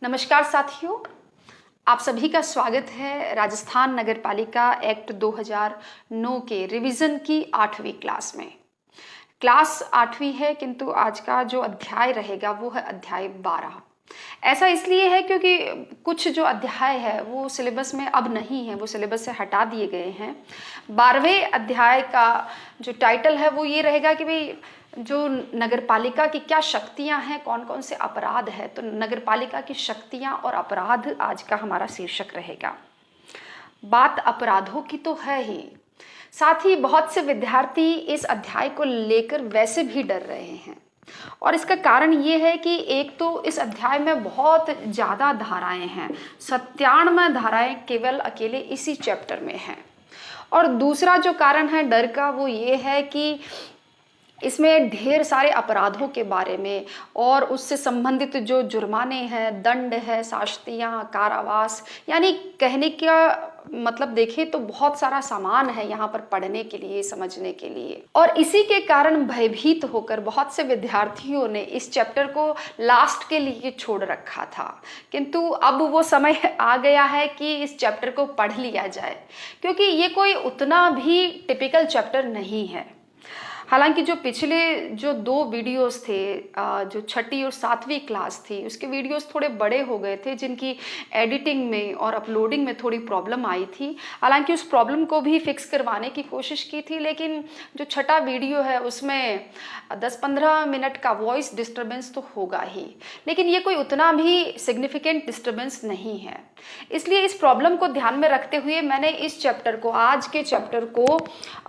नमस्कार साथियों, आप सभी का स्वागत है राजस्थान नगरपालिका एक्ट 2009 के रिवीजन की 8वीं क्लास में। क्लास 8वीं है, किंतु आज का जो अध्याय रहेगा वो है अध्याय 12। ऐसा इसलिए है क्योंकि कुछ जो अध्याय है वो सिलेबस में अब नहीं है, वो सिलेबस से हटा दिए गए हैं। 12वें अध्याय का जो टाइटल है वो ये रहेगा कि भाई जो नगरपालिका की क्या शक्तियां हैं, कौन कौन से अपराध है। तो नगरपालिका की शक्तियां और अपराध आज का हमारा शीर्षक रहेगा। बात अपराधों की तो है ही, साथ ही बहुत से विद्यार्थी इस अध्याय को लेकर वैसे भी डर रहे हैं और इसका कारण ये है कि एक तो इस अध्याय में बहुत ज़्यादा धाराएं हैं, 97 धाराएं केवल अकेले इसी चैप्टर में हैं। और दूसरा जो कारण है डर का वो ये है कि इसमें ढेर सारे अपराधों के बारे में और उससे संबंधित जो जुर्माने हैं, दंड है, शास्तियाँ, कारावास, यानी कहने का मतलब देखें तो बहुत सारा सामान है यहाँ पर पढ़ने के लिए, समझने के लिए। और इसी के कारण भयभीत होकर बहुत से विद्यार्थियों ने इस चैप्टर को लास्ट के लिए छोड़ रखा था, किंतु अब वो समय आ गया है कि इस चैप्टर को पढ़ लिया जाए, क्योंकि ये कोई उतना भी टिपिकल चैप्टर नहीं है। हालांकि जो पिछले जो 2 वीडियोस थे, जो 6ठी और 7वीं क्लास थी, उसके वीडियोस थोड़े बड़े हो गए थे, जिनकी एडिटिंग में और अपलोडिंग में थोड़ी प्रॉब्लम आई थी। हालांकि उस प्रॉब्लम को भी फिक्स करवाने की कोशिश की थी, लेकिन जो 6ठा वीडियो है उसमें 10-15 मिनट का वॉइस डिस्टर्बेंस तो होगा ही, लेकिन ये कोई उतना भी सिग्निफिकेंट डिस्टर्बेंस नहीं है। इसलिए इस प्रॉब्लम को ध्यान में रखते हुए मैंने इस चैप्टर को, आज के चैप्टर को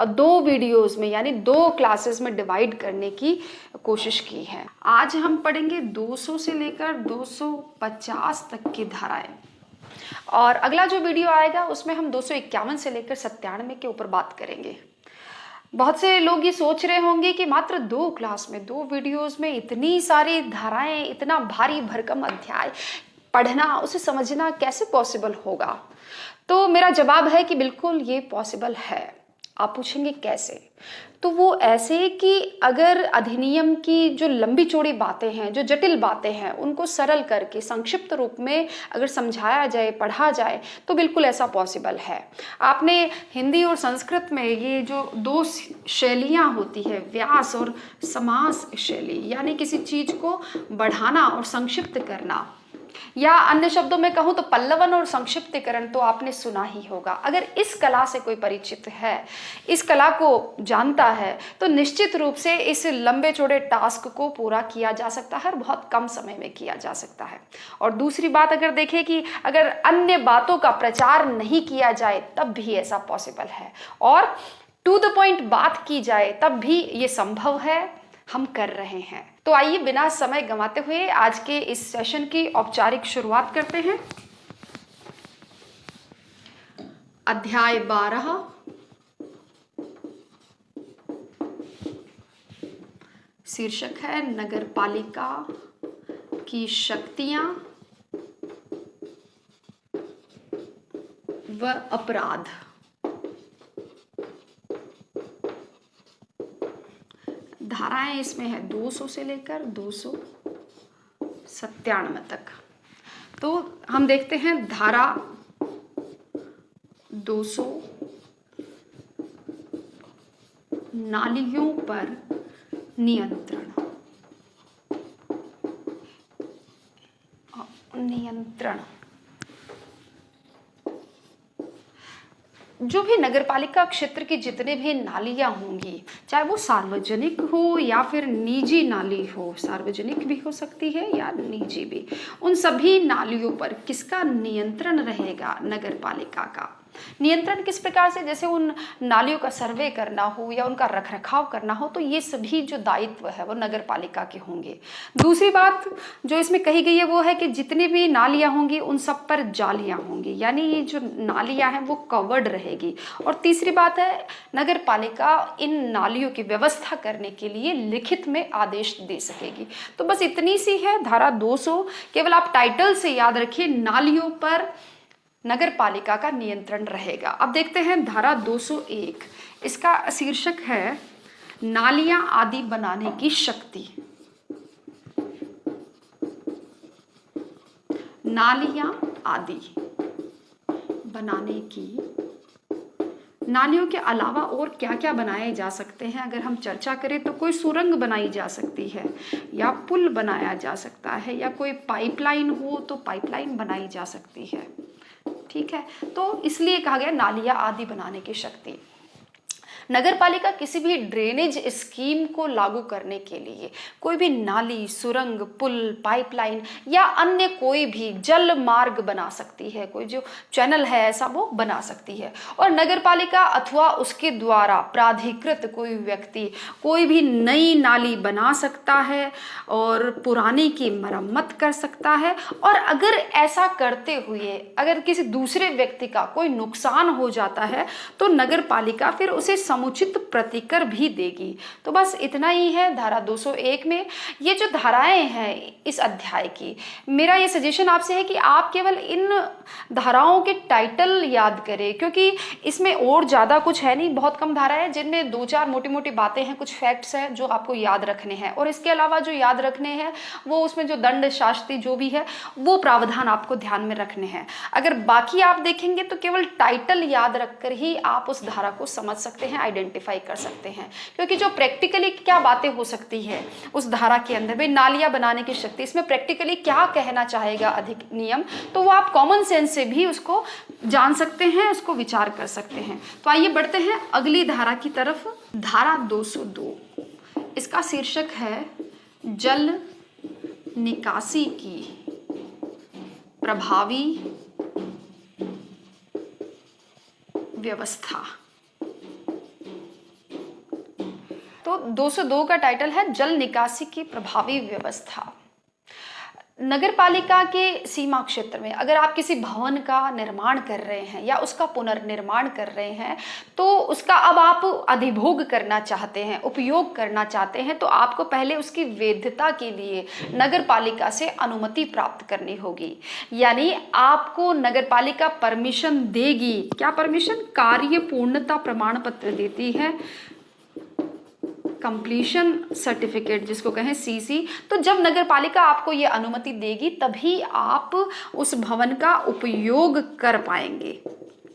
2 वीडियोस में यानी 2 क्लासेस में डिवाइड करने की कोशिश की है। आज हम पढ़ेंगे 200 से लेकर 250 तक की धाराएं, और अगला जो वीडियो आएगा उसमें हम 251 से लेकर 97 के ऊपर बात करेंगे। बहुत से लोग ये सोच रहे होंगे कि मात्र 2 क्लास में, 2 वीडियोस में इतनी सारी धाराएं, इतना भारी भरकम अध्याय पढ़ना, उसे समझना कैसे पॉसिबल होगा। तो मेरा जवाब है कि बिल्कुल ये पॉसिबल है। आप पूछेंगे कैसे? तो वो ऐसे कि अगर अधिनियम की जो लंबी चौड़ी बातें हैं, जो जटिल बातें हैं, उनको सरल करके संक्षिप्त रूप में अगर समझाया जाए, पढ़ा जाए, तो बिल्कुल ऐसा पॉसिबल है। आपने हिंदी और संस्कृत में ये जो 2 शैलियाँ होती है, व्यास और समास शैली, यानी किसी चीज को बढ़ाना और संक्षिप्त करना, या अन्य शब्दों में कहूं तो पल्लवन और संक्षिप्तीकरण, तो आपने सुना ही होगा। अगर इस कला से कोई परिचित है, इस कला को जानता है, तो निश्चित रूप से इस लंबे चौड़े टास्क को पूरा किया जा सकता है और बहुत कम समय में किया जा सकता है। और दूसरी बात अगर देखें कि अगर अन्य बातों का प्रचार नहीं किया जाए तब भी ऐसा पॉसिबल है, और टू द पॉइंट बात की जाए तब भी ये संभव है, हम कर रहे हैं। तो आइए बिना समय गंवाते हुए आज के इस सेशन की औपचारिक शुरुआत करते हैं। अध्याय 12, शीर्षक है नगरपालिका की शक्तियां व अपराध। धाराएं इसमें है 200 से लेकर 297 तक। तो हम देखते हैं धारा 200, नालियों पर नियंत्रण। जो भी नगरपालिका क्षेत्र की जितने भी नालियां होंगी, चाहे वो सार्वजनिक हो या फिर निजी नाली हो, सार्वजनिक भी हो सकती है या निजी भी, उन सभी नालियों पर किसका नियंत्रण रहेगा? नगरपालिका का। नियंत्रण किस प्रकार से? जैसे उन नालियों का सर्वे करना हो या उनका रखरखाव करना हो, तो ये सभी जो दायित्व है वो नगरपालिका के होंगे। दूसरी बात जो इसमें कही गई है वो है कि जितनी भी नालियां होंगी उन सब पर जालियां होंगी, यानी ये जो नालियां हैं वो कवर्ड रहेगी। और तीसरी बात है, नगरपालिका इन नालियों की व्यवस्था करने के लिए लिखित में आदेश दे सकेगी। तो बस इतनी सी है धारा 200। केवल आप टाइटल से याद रखिए, नालियों पर नगरपालिका का नियंत्रण रहेगा। अब देखते हैं धारा 201, इसका शीर्षक है नालियां आदि बनाने की शक्ति। नालियां आदि बनाने की, नालियों के अलावा और क्या क्या बनाए जा सकते हैं अगर हम चर्चा करें तो कोई सुरंग बनाई जा सकती है, या पुल बनाया जा सकता है, या कोई पाइपलाइन हो तो पाइपलाइन बनाई जा सकती है। ठीक है, तो इसलिए कहा गया नालियां आदि बनाने की शक्ति। नगर पालिका किसी भी ड्रेनेज स्कीम को लागू करने के लिए कोई भी नाली, सुरंग, पुल, पाइपलाइन या अन्य कोई भी जल मार्ग बना सकती है, कोई जो चैनल है ऐसा वो बना सकती है। और नगर पालिका अथवा उसके द्वारा प्राधिकृत कोई व्यक्ति कोई भी नई नाली बना सकता है और पुरानी की मरम्मत कर सकता है। और अगर ऐसा करते हुए अगर किसी दूसरे व्यक्ति का कोई नुकसान हो जाता है तो नगर पालिका फिर उसे समुचित प्रतिकर भी देगी। तो बस इतना ही है धारा 201 में। ये जो धाराएं हैं इस अध्याय की, मेरा ये सजेशन आपसे है कि आप केवल इन धाराओं के टाइटल याद करें, क्योंकि इसमें और ज़्यादा कुछ है नहीं, बहुत कम धारा है जिनमें 2-4 मोटी मोटी बातें हैं, कुछ फैक्ट्स हैं जो आपको याद रखने हैं। और इसके अलावा जो याद रखने हैं वो उसमें जो दंड शास्ति जो भी है वो प्रावधान आपको ध्यान में रखने हैं। अगर बाकी आप देखेंगे तो केवल टाइटल याद रखकर ही आप उस धारा को समझ सकते हैं, आइडेंटिफाई कर सकते हैं। क्योंकि जो प्रैक्टिकली क्या बातें हो सकती है उस धारा के अंदर, भाई नालियां बनाने की शक्ति, इसमें प्रैक्टिकली क्या कहना चाहेगा अधिनियम, तो वो आप कॉमन सेंस से भी उसको जान सकते हैं, उसको विचार कर सकते हैं। तो आइए बढ़ते हैं अगली धारा की तरफ। धारा 202, इसका शीर्षक है जल निकासी की प्रभावी व्यवस्था। तो 202 का टाइटल है जल निकासी की प्रभावी व्यवस्था। नगर पालिका के सीमा क्षेत्र में अगर आप किसी भवन का निर्माण कर रहे हैं या उसका पुनर्निर्माण कर रहे हैं, तो उसका अब आप अधिभोग करना चाहते हैं, उपयोग करना चाहते हैं, तो आपको पहले उसकी वैधता के लिए नगर पालिका से अनुमति प्राप्त करनी होगी। यानी आपको नगर पालिका परमिशन देगी। क्या परमिशन? कार्य पूर्णता प्रमाण पत्र देती है, कंप्लीशन सर्टिफिकेट जिसको कहें सीसी। तो जब नगर पालिका आपको ये अनुमति देगी तभी आप उस भवन का उपयोग कर पाएंगे।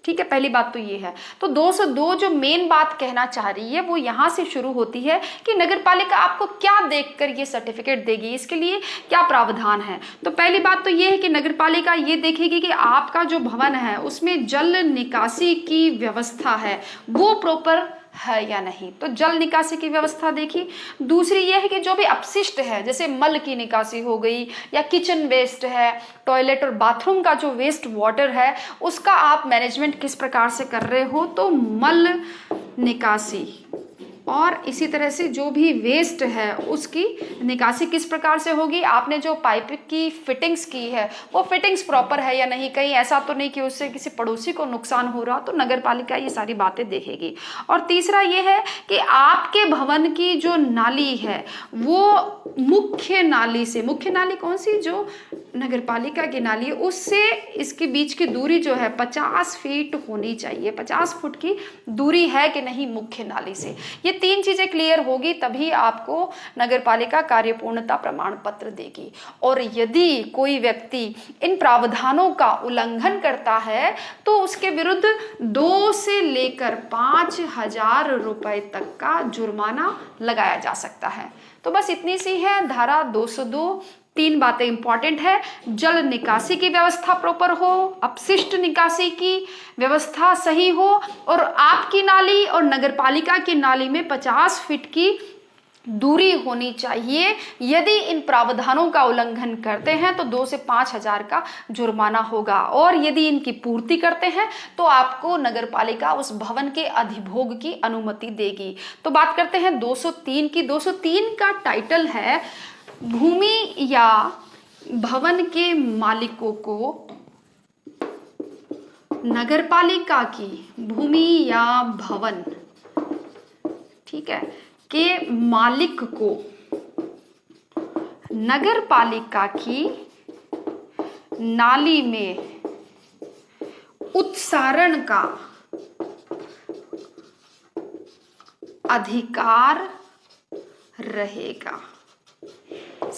ठीक है, पहली बात तो ये है। तो 202 जो मेन बात कहना चाह रही है वो यहाँ से शुरू होती है कि नगर पालिका आपको क्या देखकर ये सर्टिफिकेट देगी, इसके लिए क्या प्रावधान है। तो पहली बात तो ये है कि नगर पालिका ये देखेगी कि आपका जो भवन है उसमें जल निकासी की व्यवस्था है वो प्रॉपर है या नहीं। तो जल निकासी की व्यवस्था देखी। दूसरी यह है कि जो भी अपशिष्ट है, जैसे मल की निकासी हो गई या किचन वेस्ट है, टॉयलेट और बाथरूम का जो वेस्ट वाटर है उसका आप मैनेजमेंट किस प्रकार से कर रहे हो, तो मल निकासी। और इसी तरह से जो भी वेस्ट है उसकी निकासी किस प्रकार से होगी। आपने जो पाइप की फिटिंग्स की है वो फिटिंग्स प्रॉपर है या नहीं, कहीं ऐसा तो नहीं कि उससे किसी पड़ोसी को नुकसान हो रहा, तो नगर पालिका ये सारी बातें देखेगी। और तीसरा ये है कि आपके भवन की जो नाली है वो मुख्य नाली से, मुख्य नाली कौन सी, जो नगर पालिका की नाली है, उससे इसके बीच की दूरी जो है 50 फीट होनी चाहिए। 50 फुट की दूरी है कि नहीं मुख्य नाली से। ये 3 चीजें क्लियर होगी तभी आपको नगर पालिका कार्यपूर्णता प्रमाण पत्र देगी। और यदि कोई व्यक्ति इन प्रावधानों का उल्लंघन करता है तो उसके विरुद्ध 2 से लेकर 5,000 रुपए तक का जुर्माना लगाया जा सकता है। तो बस इतनी सी है धारा 202। 3 बातें इंपॉर्टेंट है, जल निकासी की व्यवस्था प्रॉपर हो, अपशिष्ट निकासी की व्यवस्था सही हो, और आपकी नाली और नगर पालिका की नाली में 50 फीट की दूरी होनी चाहिए। यदि इन प्रावधानों का उल्लंघन करते हैं तो 2 से 5,000 का जुर्माना होगा, और यदि इनकी पूर्ति करते हैं तो आपको नगर पालिका उस भवन के अधिभोग की अनुमति देगी। तो बात करते हैं 203 की। 203 का टाइटल है भूमि या भवन के मालिकों को नगर पालिका की भूमि या भवन, ठीक है, के मालिक को नगर पालिका की नाली में उत्सारण का अधिकार रहेगा।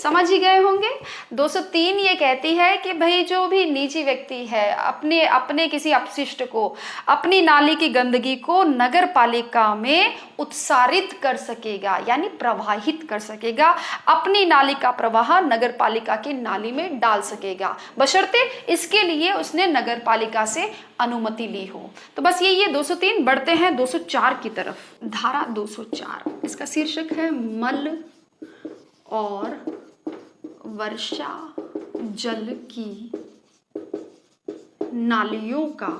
समझ ही गए होंगे। 203 ये कहती है कि भाई जो भी निजी व्यक्ति है अपने अपने किसी अपशिष्ट को, अपनी नाली की गंदगी को नगर पालिका में उत्सारित कर सकेगा, यानी प्रवाहित कर सकेगा, अपनी नाली का प्रवाह नगर पालिका की नाली में डाल सकेगा, बशर्ते इसके लिए उसने नगर पालिका से अनुमति ली हो। तो बस ये 203। बढ़ते हैं 204 की तरफ। धारा 204, इसका शीर्षक है मल और वर्षा जल की नालियों का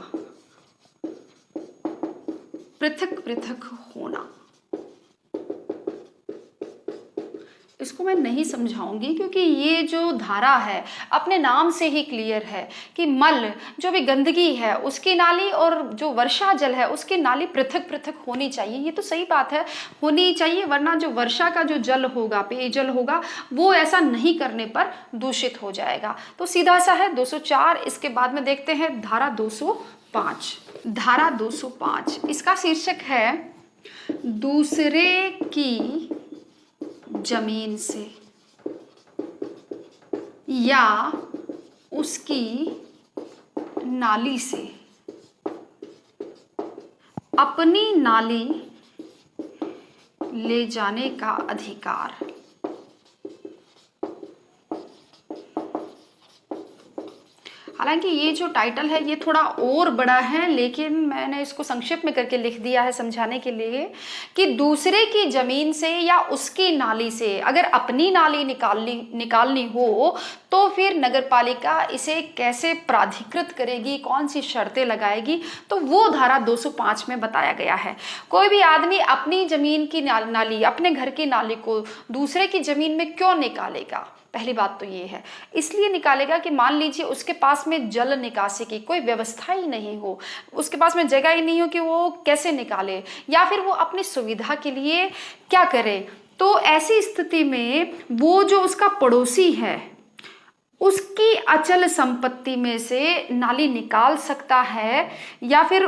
पृथक पृथक होना। इसको मैं नहीं समझाऊंगी क्योंकि ये जो धारा है अपने नाम से ही क्लियर है कि मल जो भी गंदगी है उसकी नाली और जो वर्षा जल है उसकी नाली पृथक पृथक होनी चाहिए। ये तो सही बात है, होनी चाहिए, वरना जो वर्षा का जो जल होगा, पेयजल होगा, वो ऐसा नहीं करने पर दूषित हो जाएगा। तो सीधा सा है 204। इसके बाद में देखते हैं धारा 205। धारा 205, इसका शीर्षक है दूसरे की जमीन से या उसकी नाली से अपनी नाली ले जाने का अधिकार। हालांकि ये जो टाइटल है ये थोड़ा और बड़ा है, लेकिन मैंने इसको संक्षेप में करके लिख दिया है समझाने के लिए कि दूसरे की जमीन से या उसकी नाली से अगर अपनी नाली निकालनी हो तो फिर नगरपालिका इसे कैसे प्राधिकृत करेगी, कौन सी शर्तें लगाएगी, तो वो धारा 205 में बताया गया है। कोई भी आदमी अपनी जमीन की नाली, अपने घर की नाली को दूसरे की जमीन में क्यों निकालेगा? पहली बात तो ये है, इसलिए निकालेगा कि मान लीजिए उसके पास में जल निकासी की कोई व्यवस्था ही नहीं हो, उसके पास में जगह ही नहीं हो कि वो कैसे निकाले, या फिर वो अपनी सुविधा के लिए क्या करे। तो ऐसी स्थिति में वो जो उसका पड़ोसी है उसकी अचल संपत्ति में से नाली निकाल सकता है, या फिर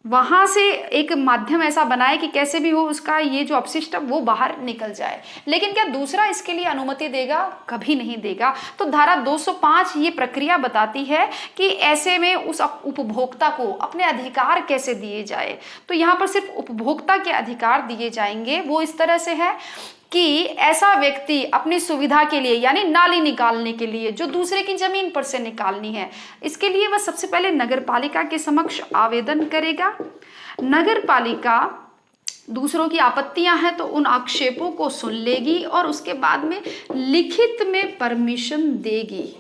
वहां से एक माध्यम ऐसा बनाए कि कैसे भी हो उसका ये जो अपशिष्ट है वो बाहर निकल जाए। लेकिन क्या दूसरा इसके लिए अनुमति देगा? कभी नहीं देगा। तो धारा 205 ये प्रक्रिया बताती है कि ऐसे में उस उपभोक्ता को अपने अधिकार कैसे दिए जाए। तो यहाँ पर सिर्फ उपभोक्ता के अधिकार दिए जाएंगे। वो इस तरह से है कि ऐसा व्यक्ति अपनी सुविधा के लिए, यानी नाली निकालने के लिए जो दूसरे की जमीन पर से निकालनी है, इसके लिए वह सबसे पहले नगरपालिका के समक्ष आवेदन करेगा। नगरपालिका दूसरों की आपत्तियां हैं तो उन आक्षेपों को सुन लेगी और उसके बाद में लिखित में परमिशन देगी,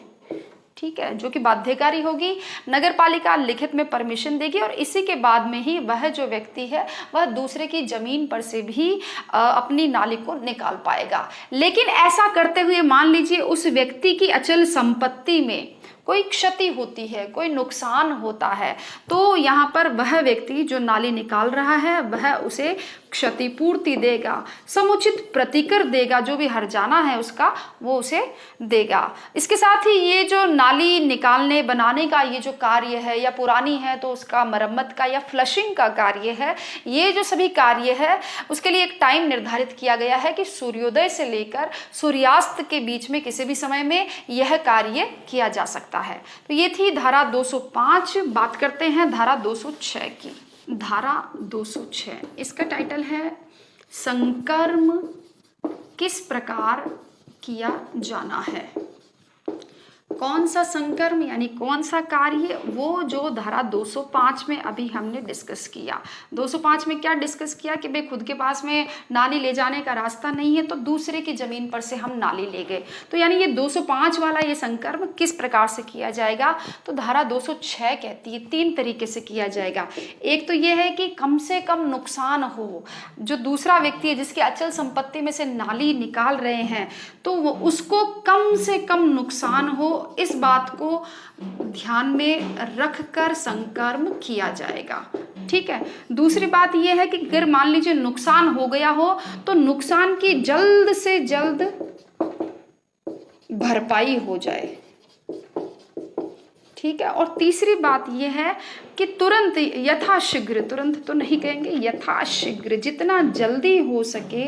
ठीक है, जो कि बाध्यकारी होगी। नगरपालिका लिखित में परमिशन देगी और इसी के बाद में ही वह जो व्यक्ति है वह दूसरे की जमीन पर से भी अपनी नाली को निकाल पाएगा। लेकिन ऐसा करते हुए मान लीजिए उस व्यक्ति की अचल संपत्ति में कोई क्षति होती है, कोई नुकसान होता है, तो यहाँ पर वह व्यक्ति जो नाली निकाल रहा है वह उसे क्षतिपूर्ति देगा, समुचित प्रतिकर देगा, जो भी हर्जाना है उसका वो उसे देगा। इसके साथ ही ये जो नाली निकालने बनाने का ये जो कार्य है, या पुरानी है तो उसका मरम्मत का या फ्लशिंग का कार्य है, ये जो सभी कार्य है उसके लिए एक टाइम निर्धारित किया गया है कि सूर्योदय से लेकर सूर्यास्त के बीच में किसी भी समय में यह कार्य किया जा सकता है। तो ये थी धारा 205। बात करते हैं धारा 206 की। धारा 206, इसका टाइटल है संकर्म किस प्रकार किया जाना है। कौन सा संकर्म यानी कौन सा कार्य, वो जो धारा 205 में अभी हमने डिस्कस किया। 205 में क्या डिस्कस किया कि भाई खुद के पास में नाली ले जाने का रास्ता नहीं है तो दूसरे की जमीन पर से हम नाली ले गए। तो यानी ये 205 वाला ये संकर्म किस प्रकार से किया जाएगा, तो धारा 206 कहती है 3 तरीके से किया जाएगा। एक तो ये है कि कम से कम नुकसान हो, जो दूसरा व्यक्ति है जिसकी अचल संपत्ति में से नाली निकाल रहे हैं तो वो उसको कम से कम नुकसान हो, इस बात को ध्यान में रखकर संकर्म किया जाएगा, ठीक है। दूसरी बात यह है कि अगर मान लीजिए नुकसान हो गया हो तो नुकसान की जल्द से जल्द भरपाई हो जाए, ठीक है। और तीसरी बात यह है कि तुरंत, यथाशीघ्र, तुरंत तो नहीं कहेंगे, यथाशीघ्र, जितना जल्दी हो सके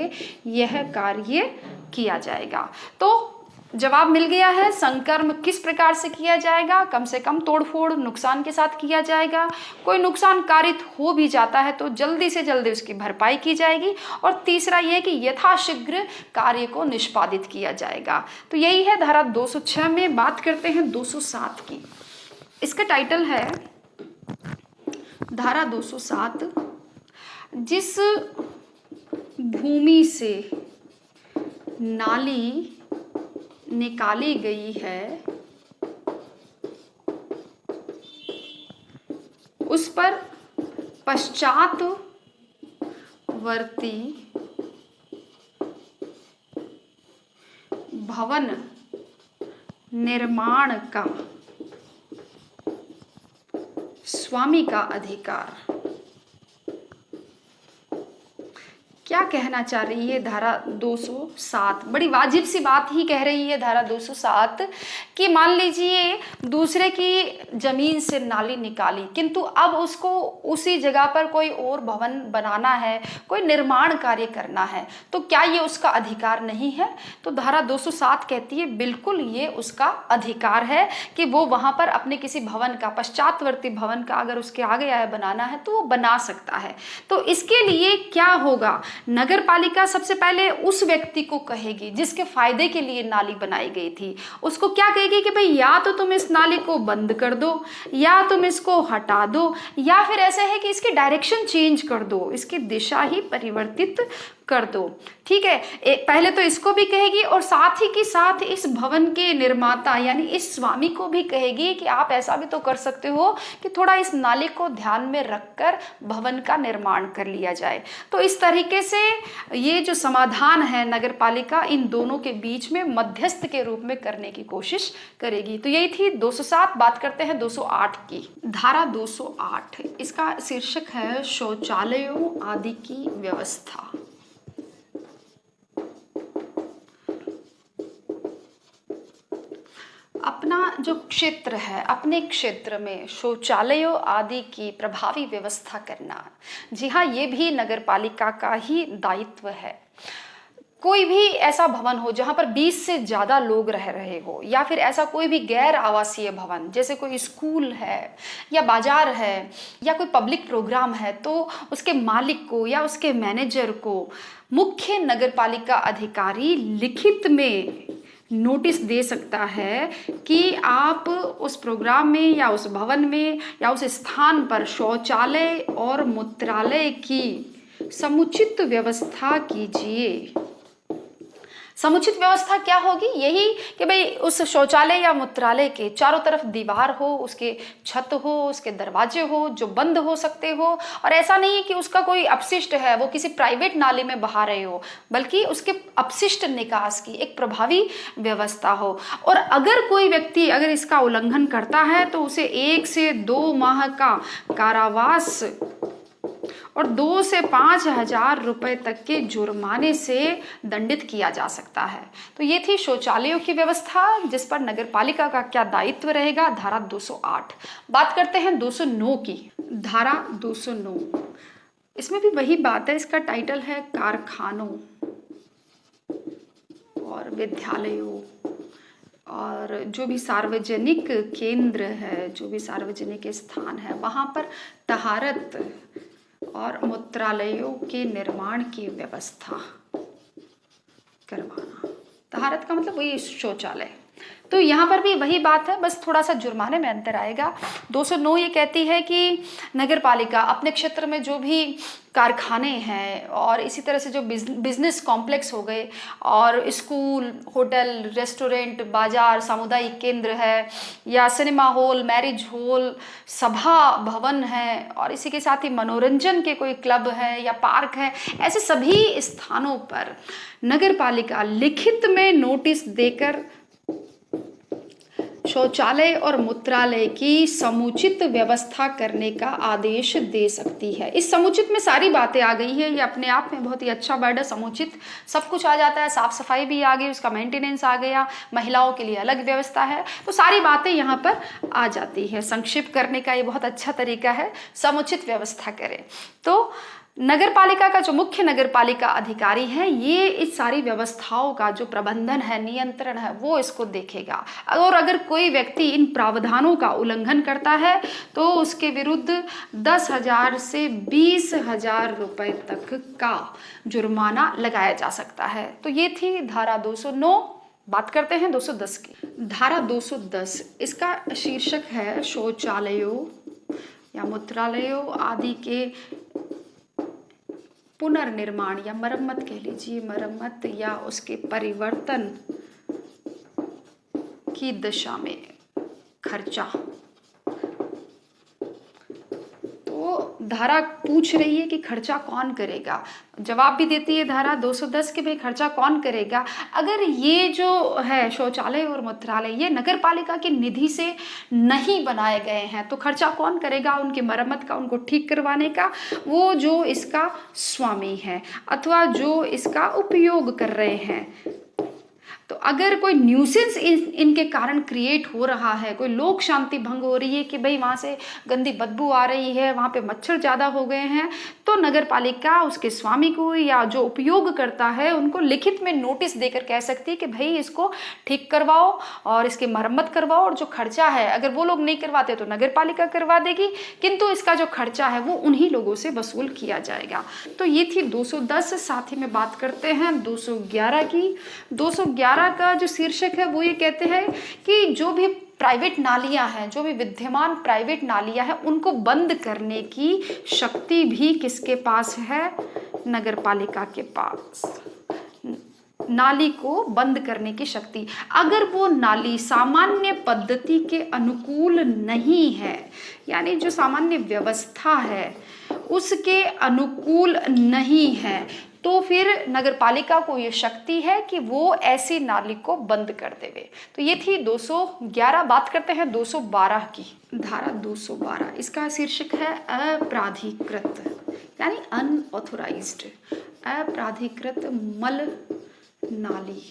यह कार्य किया जाएगा। तो जवाब मिल गया है। संकर्म किस प्रकार से किया जाएगा? कम से कम तोड़फोड़ नुकसान के साथ किया जाएगा। कोई नुकसान कारित हो भी जाता है तो जल्दी से जल्दी उसकी भरपाई की जाएगी। और तीसरा यह कि यथाशीघ्र कार्य को निष्पादित किया जाएगा। तो यही है धारा 206 में। बात करते हैं 207 की। इसका टाइटल है धारा 207, जिस भूमि से नाली निकाली गई है उस पर पश्चातवर्ती भवन निर्माण का स्वामी का अधिकार। क्या कहना चाह रही है धारा 207? बड़ी वाजिब सी बात ही कह रही है धारा 207 कि मान लीजिए दूसरे की जमीन से नाली निकाली, किंतु अब उसको उसी जगह पर कोई और भवन बनाना है, कोई निर्माण कार्य करना है, तो क्या ये उसका अधिकार नहीं है? तो धारा 207 कहती है बिल्कुल ये उसका अधिकार है कि वो वहां पर अपने किसी भवन का, पश्चातवर्ती भवन का अगर उसके आ गया है बनाना है तो वो बना सकता है। तो इसके लिए क्या होगा? नगर पालिका सबसे पहले उस व्यक्ति को कहेगी जिसके फायदे के लिए नाली बनाई गई थी, उसको क्या कहेगी कि भाई या तो तुम इस नाली को बंद कर दो, या तुम इसको हटा दो, या फिर ऐसा है कि इसकी डायरेक्शन चेंज कर दो, इसकी दिशा ही परिवर्तित कर दो। ठीक है, पहले तो इसको भी कहेगी और साथ ही के साथ इस भवन के निर्माता यानी इस स्वामी को भी कहेगी कि आप ऐसा भी तो कर सकते हो कि थोड़ा इस नाली को ध्यान में रखकर भवन का निर्माण कर लिया जाए। तो इस तरीके से ये जो समाधान है नगर पालिका इन दोनों के बीच में मध्यस्थ के रूप में करने की कोशिश करेगी। तो यही थी 207। बात करते हैं 208 की। धारा 208, इसका शीर्षक है शौचालयों आदि की व्यवस्था। अपना जो क्षेत्र है, अपने क्षेत्र में शौचालयों आदि की प्रभावी व्यवस्था करना, जी हाँ, ये भी नगर पालिका का ही दायित्व है। कोई भी ऐसा भवन हो जहां पर 20 से ज़्यादा लोग रह रहे हो, या फिर ऐसा कोई भी गैर आवासीय भवन जैसे कोई स्कूल है या बाजार है या कोई पब्लिक प्रोग्राम है, तो उसके मालिक को या उसके मैनेजर को मुख्य नगर पालिका अधिकारी लिखित में नोटिस दे सकता है कि आप उस प्रोग्राम में या उस भवन में या उस स्थान पर शौचालय और मूत्रालय की समुचित व्यवस्था कीजिए। समुचित व्यवस्था क्या होगी? यही कि भाई उस शौचालय या मूत्रालय के चारों तरफ दीवार हो, उसके छत हो, उसके दरवाजे हो जो बंद हो सकते हो, और ऐसा नहीं कि उसका कोई अपशिष्ट है वो किसी प्राइवेट नाले में बहा रहे हो, बल्कि उसके अपशिष्ट निकास की एक प्रभावी व्यवस्था हो। और अगर कोई व्यक्ति अगर इसका उल्लंघन करता है तो उसे 1 से 2 माह का कारावास और 2 से 5,000 रुपए तक के जुर्माने से दंडित किया जा सकता है। तो ये थी शौचालयों की व्यवस्था जिस पर नगर पालिका का क्या दायित्व रहेगा, धारा 208। बात करते हैं 209 की। धारा 209, इसमें भी वही बात है। इसका टाइटल है कारखानों और विद्यालयों और जो भी सार्वजनिक केंद्र है, जो भी सार्वजनिक स्थान है, वहाँ पर तहारत और मूत्रालयों के निर्माण की व्यवस्था करवाना। तहारत का मतलब वही शौचालय। तो यहाँ पर भी वही बात है, बस थोड़ा सा जुर्माने में अंतर आएगा। 209 ये कहती है कि नगर पालिका अपने क्षेत्र में जो भी कारखाने हैं और इसी तरह से जो बिजनेस कॉम्प्लेक्स हो गए और स्कूल, होटल, रेस्टोरेंट, बाजार, सामुदायिक केंद्र है या सिनेमा हॉल, मैरिज हॉल, सभा भवन है और इसी के साथ ही मनोरंजन के कोई क्लब है या पार्क है, ऐसे सभी स्थानों पर नगर पालिका लिखित में नोटिस देकर शौचालय और मूत्रालय की समुचित व्यवस्था करने का आदेश दे सकती है। इस समुचित में सारी बातें आ गई है, ये अपने आप में बहुत ही अच्छा वर्ड है। समुचित सब कुछ आ जाता है, साफ सफाई भी आ गई, उसका मेंटेनेंस आ गया, महिलाओं के लिए अलग व्यवस्था है, तो सारी बातें यहाँ पर आ जाती है। संक्षिप्त करने का ये बहुत अच्छा तरीका है, समुचित व्यवस्था करें। तो नगर पालिका का जो मुख्य नगर पालिका अधिकारी है, ये इस सारी व्यवस्थाओं का जो प्रबंधन है, नियंत्रण है, वो इसको देखेगा। और अगर कोई व्यक्ति इन प्रावधानों का उल्लंघन करता है तो उसके विरुद्ध 10,000 से 20,000 रुपए तक का जुर्माना लगाया जा सकता है। तो ये थी धारा 209। बात करते हैं 210 की। धारा 210, इसका शीर्षक है शौचालयों या मूत्रालयों आदि के पुनर्निर्माण या मरम्मत, कह लीजिए मरम्मत या उसके परिवर्तन की दिशा में खर्चा। तो धारा पूछ रही है कि खर्चा कौन करेगा। जवाब भी देती है धारा 210 के भाई खर्चा कौन करेगा। अगर ये जो है शौचालय और मूत्रालय ये नगर पालिका की निधि से नहीं बनाए गए हैं तो खर्चा कौन करेगा उनकी मरम्मत का, उनको ठीक करवाने का? वो जो इसका स्वामी है अथवा जो इसका उपयोग कर रहे हैं। तो अगर कोई न्यूसेंस इनके कारण क्रिएट हो रहा है, कोई लोक शांति भंग हो रही है कि भाई वहाँ से गंदी बदबू आ रही है, वहाँ पे मच्छर ज़्यादा हो गए हैं, तो नगर पालिका उसके स्वामी को या जो उपयोग करता है उनको लिखित में नोटिस देकर कह सकती है कि भाई इसको ठीक करवाओ और इसकी मरम्मत करवाओ, और जो खर्चा है अगर वो लोग नहीं करवाते तो नगर पालिका करवा देगी, किंतु इसका जो खर्चा है वो उन्हीं लोगों से वसूल किया जाएगा। तो ये थी 210। साथ ही में बात करते हैं 211 की। 211 का जो शीर्षक है वो ये कहते हैं कि जो भी प्राइवेट नालियां हैं, जो भी विद्यमान प्राइवेट नालियां हैं, उनको बंद करने की शक्ति भी किसके पास है? नगर पालिका के पास। नाली को बंद करने की शक्ति। अगर वो नाली सामान्य पद्धति के अनुकूल नहीं है, यानी जो सामान्य व्यवस्था है उसके अनुकूल नहीं है, तो फिर नगर पालिका को ये शक्ति है कि वो ऐसी नाली को बंद कर देवे। तो ये थी 211। बात करते हैं 212 की। धारा 212, इसका शीर्षक है अप्राधिकृत यानी अनऑथोराइज्ड, अप्राधिकृत मल नाली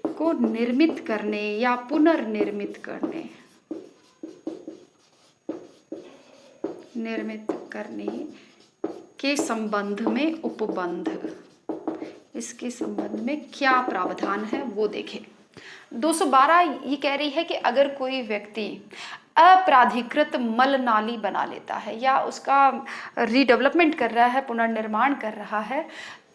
को निर्मित करने या पुनर्निर्मित करने के संबंध में उपबंध। इसके संबंध में क्या प्रावधान है वो देखें। 212 ये कह रही है कि अगर कोई व्यक्ति अप्राधिकृत मल नाली बना लेता है या उसका रीडेवलपमेंट कर रहा है, पुनर्निर्माण कर रहा है,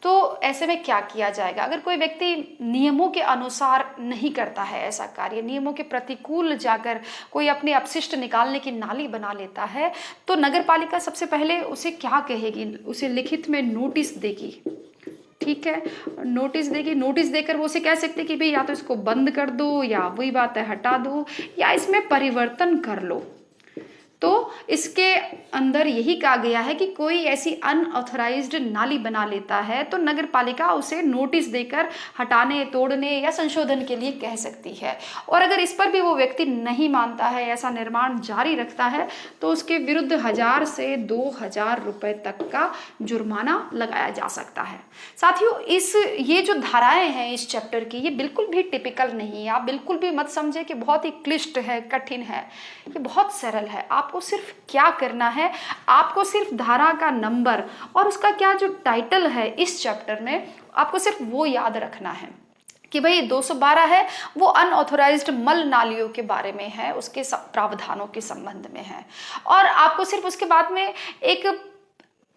तो ऐसे में क्या किया जाएगा? अगर कोई व्यक्ति नियमों के अनुसार नहीं करता है ऐसा कार्य, नियमों के प्रतिकूल जाकर कोई अपने अपशिष्ट निकालने की नाली बना लेता है, तो नगर पालिका सबसे पहले उसे क्या कहेगी? उसे लिखित में नोटिस देगी। ठीक है, नोटिस देगी। नोटिस देकर वो उसे कह सकते कि भाई या तो इसको बंद कर दो, या वही बात है हटा दो, या इसमें परिवर्तन कर लो। तो इसके अंदर यही कहा गया है कि कोई ऐसी अनऑथराइज्ड नाली बना लेता है तो नगर पालिका उसे नोटिस देकर हटाने, तोड़ने या संशोधन के लिए कह सकती है। और अगर इस पर भी वो व्यक्ति नहीं मानता है, ऐसा निर्माण जारी रखता है, तो उसके विरुद्ध 1,000 से 2,000 रुपए तक का जुर्माना लगाया जा सकता है। साथियों, ये जो धाराएं हैं इस चैप्टर की, ये बिल्कुल भी टिपिकल नहीं है। आप बिल्कुल भी मत समझे कि बहुत ही क्लिष्ट है, कठिन है। ये बहुत सरल है। आपको सिर्फ क्या करना है, आपको सिर्फ धारा का नंबर और उसका क्या जो टाइटल है इस चैप्टर में, आपको सिर्फ वो याद रखना है कि भाई 212 है वो अनऑथोराइज्ड मल नालियों के बारे में है, उसके प्रावधानों के संबंध में है। और आपको सिर्फ उसके बाद में एक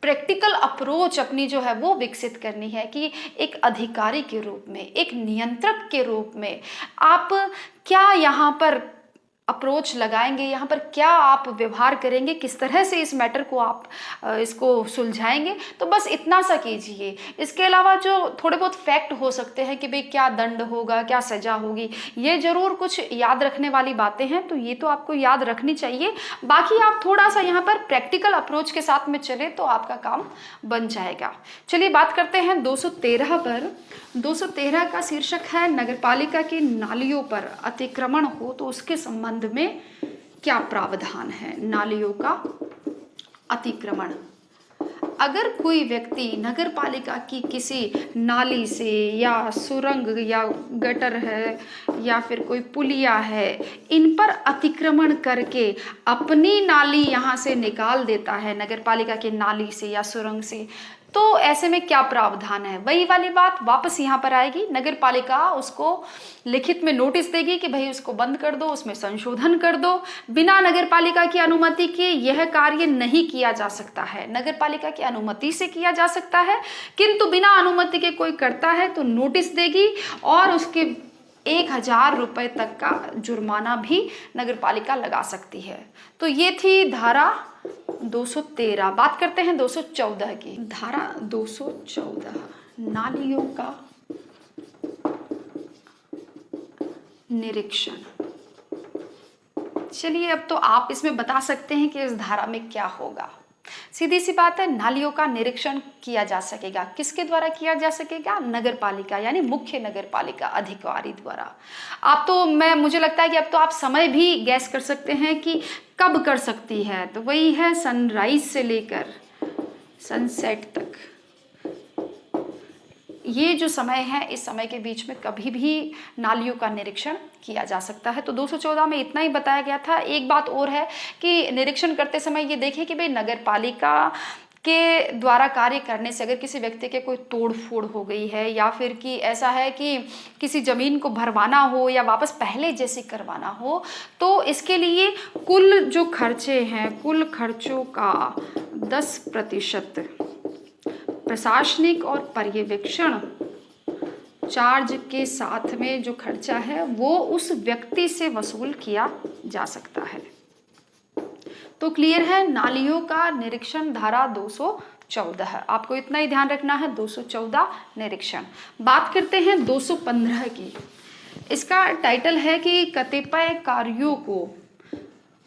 प्रैक्टिकल अप्रोच अपनी जो है वो विकसित करनी है कि एक अधिकारी के रूप में, एक नियंत्रक के रूप में आप क्या यहाँ पर अप्रोच लगाएंगे, यहाँ पर क्या आप व्यवहार करेंगे, किस तरह से इस मैटर को आप इसको सुलझाएंगे। तो बस इतना सा कीजिए। इसके अलावा जो थोड़े बहुत फैक्ट हो सकते हैं कि भाई क्या दंड होगा, क्या सजा होगी, ये जरूर कुछ याद रखने वाली बातें हैं, तो ये तो आपको याद रखनी चाहिए। बाकी आप थोड़ा सा यहाँ पर प्रैक्टिकल अप्रोच के साथ में चले तो आपका काम बन जाएगा। चलिए बात करते हैं 213 पर। 213 का शीर्षक है नगरपालिका की नालियों पर अतिक्रमण हो तो उसके संबंध में क्या प्रावधान है। नालियों का अतिक्रमण। अगर कोई व्यक्ति नगर पालिका की किसी नाली से या सुरंग या गटर है या फिर कोई पुलिया है, इन पर अतिक्रमण करके अपनी नाली यहाँ से निकाल देता है नगर पालिका की नाली से या सुरंग से, तो ऐसे में क्या प्रावधान है? वही वाली बात वापस यहाँ पर आएगी। नगर पालिका उसको लिखित में नोटिस देगी कि भाई उसको बंद कर दो, उसमें संशोधन कर दो। बिना नगर पालिका की अनुमति के यह कार्य नहीं किया जा सकता है। नगर पालिका की अनुमति से किया जा सकता है, किंतु बिना अनुमति के कोई करता है तो नोटिस देगी और उसके 1000 रुपये तक का जुर्माना भी नगर पालिका लगा सकती है। तो ये थी धारा 213। बात करते हैं 214 की। धारा 214 नालियों का निरीक्षण। चलिए, अब तो आप इसमें बता सकते हैं कि इस धारा में क्या होगा। सीधी सी बात है, नालियों का निरीक्षण किया जा सकेगा। किसके द्वारा किया जा सकेगा? नगर पालिका, यानी मुख्य नगर पालिका अधिकारी द्वारा। आप तो मुझे लगता है कि अब तो आप समय भी गैस कर सकते हैं कि कब कर सकती है। तो वही है सनराइज से लेकर सनसेट तक। ये जो समय है, इस समय के बीच में कभी भी नालियों का निरीक्षण किया जा सकता है। तो 214 में इतना ही बताया गया था। एक बात और है कि निरीक्षण करते समय ये देखें कि भाई नगर पालिका के द्वारा कार्य करने से अगर किसी व्यक्ति के कोई तोड़ फोड़ हो गई है या फिर कि ऐसा है कि किसी जमीन को भरवाना हो या वापस पहले जैसे करवाना हो, तो इसके लिए कुल जो खर्चे हैं, कुल खर्चों का 10% प्रशासनिक और पर्यवेक्षण चार्ज के साथ में जो खर्चा है वो उस व्यक्ति से वसूल किया जा सकता है। तो क्लियर है, नालियों का निरीक्षण धारा 214। आपको इतना ही ध्यान रखना है, 214 निरीक्षण। बात करते हैं 215 की। इसका टाइटल है कि कतिपय कार्यों को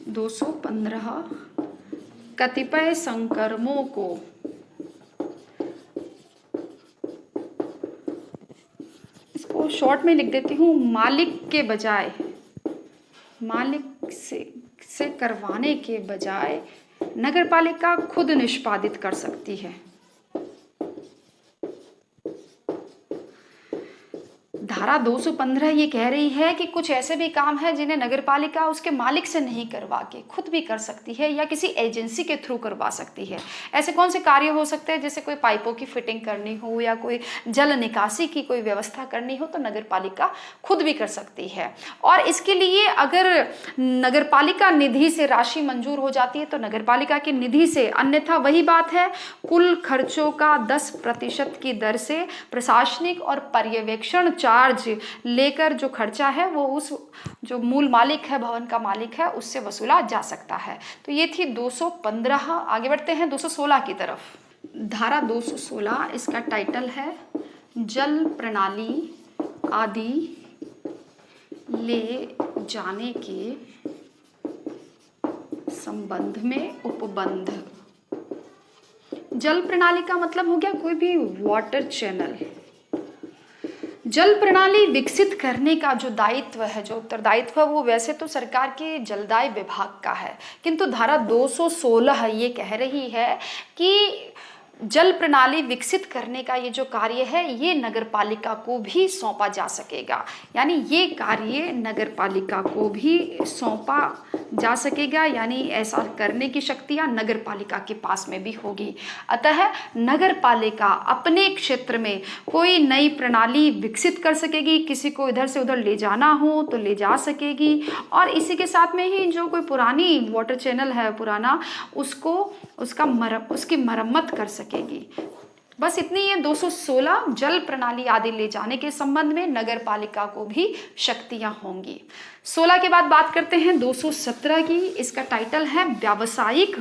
215 कतिपय संक्रमों को शॉर्ट में लिख देती हूँ, मालिक के बजाय, मालिक से करवाने के बजाय नगरपालिका खुद निष्पादित कर सकती है। धारा 215 ये कह रही है कि कुछ ऐसे भी काम है जिन्हें नगरपालिका उसके मालिक से नहीं करवा के खुद भी कर सकती है या किसी एजेंसी के थ्रू करवा सकती है। ऐसे कौन से कार्य हो सकते हैं? जैसे कोई पाइपों की फिटिंग करनी हो या कोई जल निकासी की कोई व्यवस्था करनी हो तो नगरपालिका खुद भी कर सकती है। और इसके लिए अगर नगरपालिका निधि से राशि मंजूर हो जाती है तो नगरपालिका की निधि से, अन्यथा वही बात है, कुल खर्चों का 10% की दर से प्रशासनिक और पर्यवेक्षण चार्ज लेकर जो खर्चा है वो उस जो मूल मालिक है, भवन का मालिक है, उससे वसूला जा सकता है। तो ये थी 215। आगे बढ़ते हैं 216 की तरफ। धारा 216, इसका टाइटल है जल प्रणाली आदि ले जाने के संबंध में उपबंध। जल प्रणाली का मतलब हो गया कोई भी वाटर चैनल। जल प्रणाली विकसित करने का जो दायित्व है, जो उत्तरदायित्व है, वो वैसे तो सरकार के जलदाय विभाग का है, किंतु धारा 216 ये कह रही है कि जल प्रणाली विकसित करने का ये जो कार्य है ये नगरपालिका को भी सौंपा जा सकेगा। यानी ये कार्य नगरपालिका को भी सौंपा जा सकेगा, यानी ऐसा करने की शक्तियां नगरपालिका के पास में भी होगी। अतः नगरपालिका अपने क्षेत्र में कोई नई प्रणाली विकसित कर सकेगी, किसी को इधर से उधर ले जाना हो तो ले जा सकेगी, और इसी के साथ में ही जो कोई पुरानी वाटर चैनल है पुराना, उसकी मरम्मत कर सकेगी। बस इतनी है 216। जल प्रणाली आदि ले जाने के संबंध में नगरपालिका को भी शक्तियां होंगी। 16 के बाद बात करते हैं 217 की। इसका टाइटल है व्यावसायिक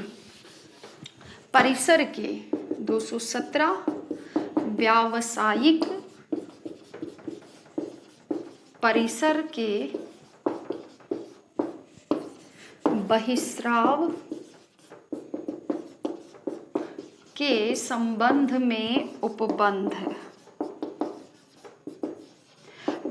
परिसर के। 217 व्यावसायिक परिसर के बहिस्राव के संबंध में उपबंध है।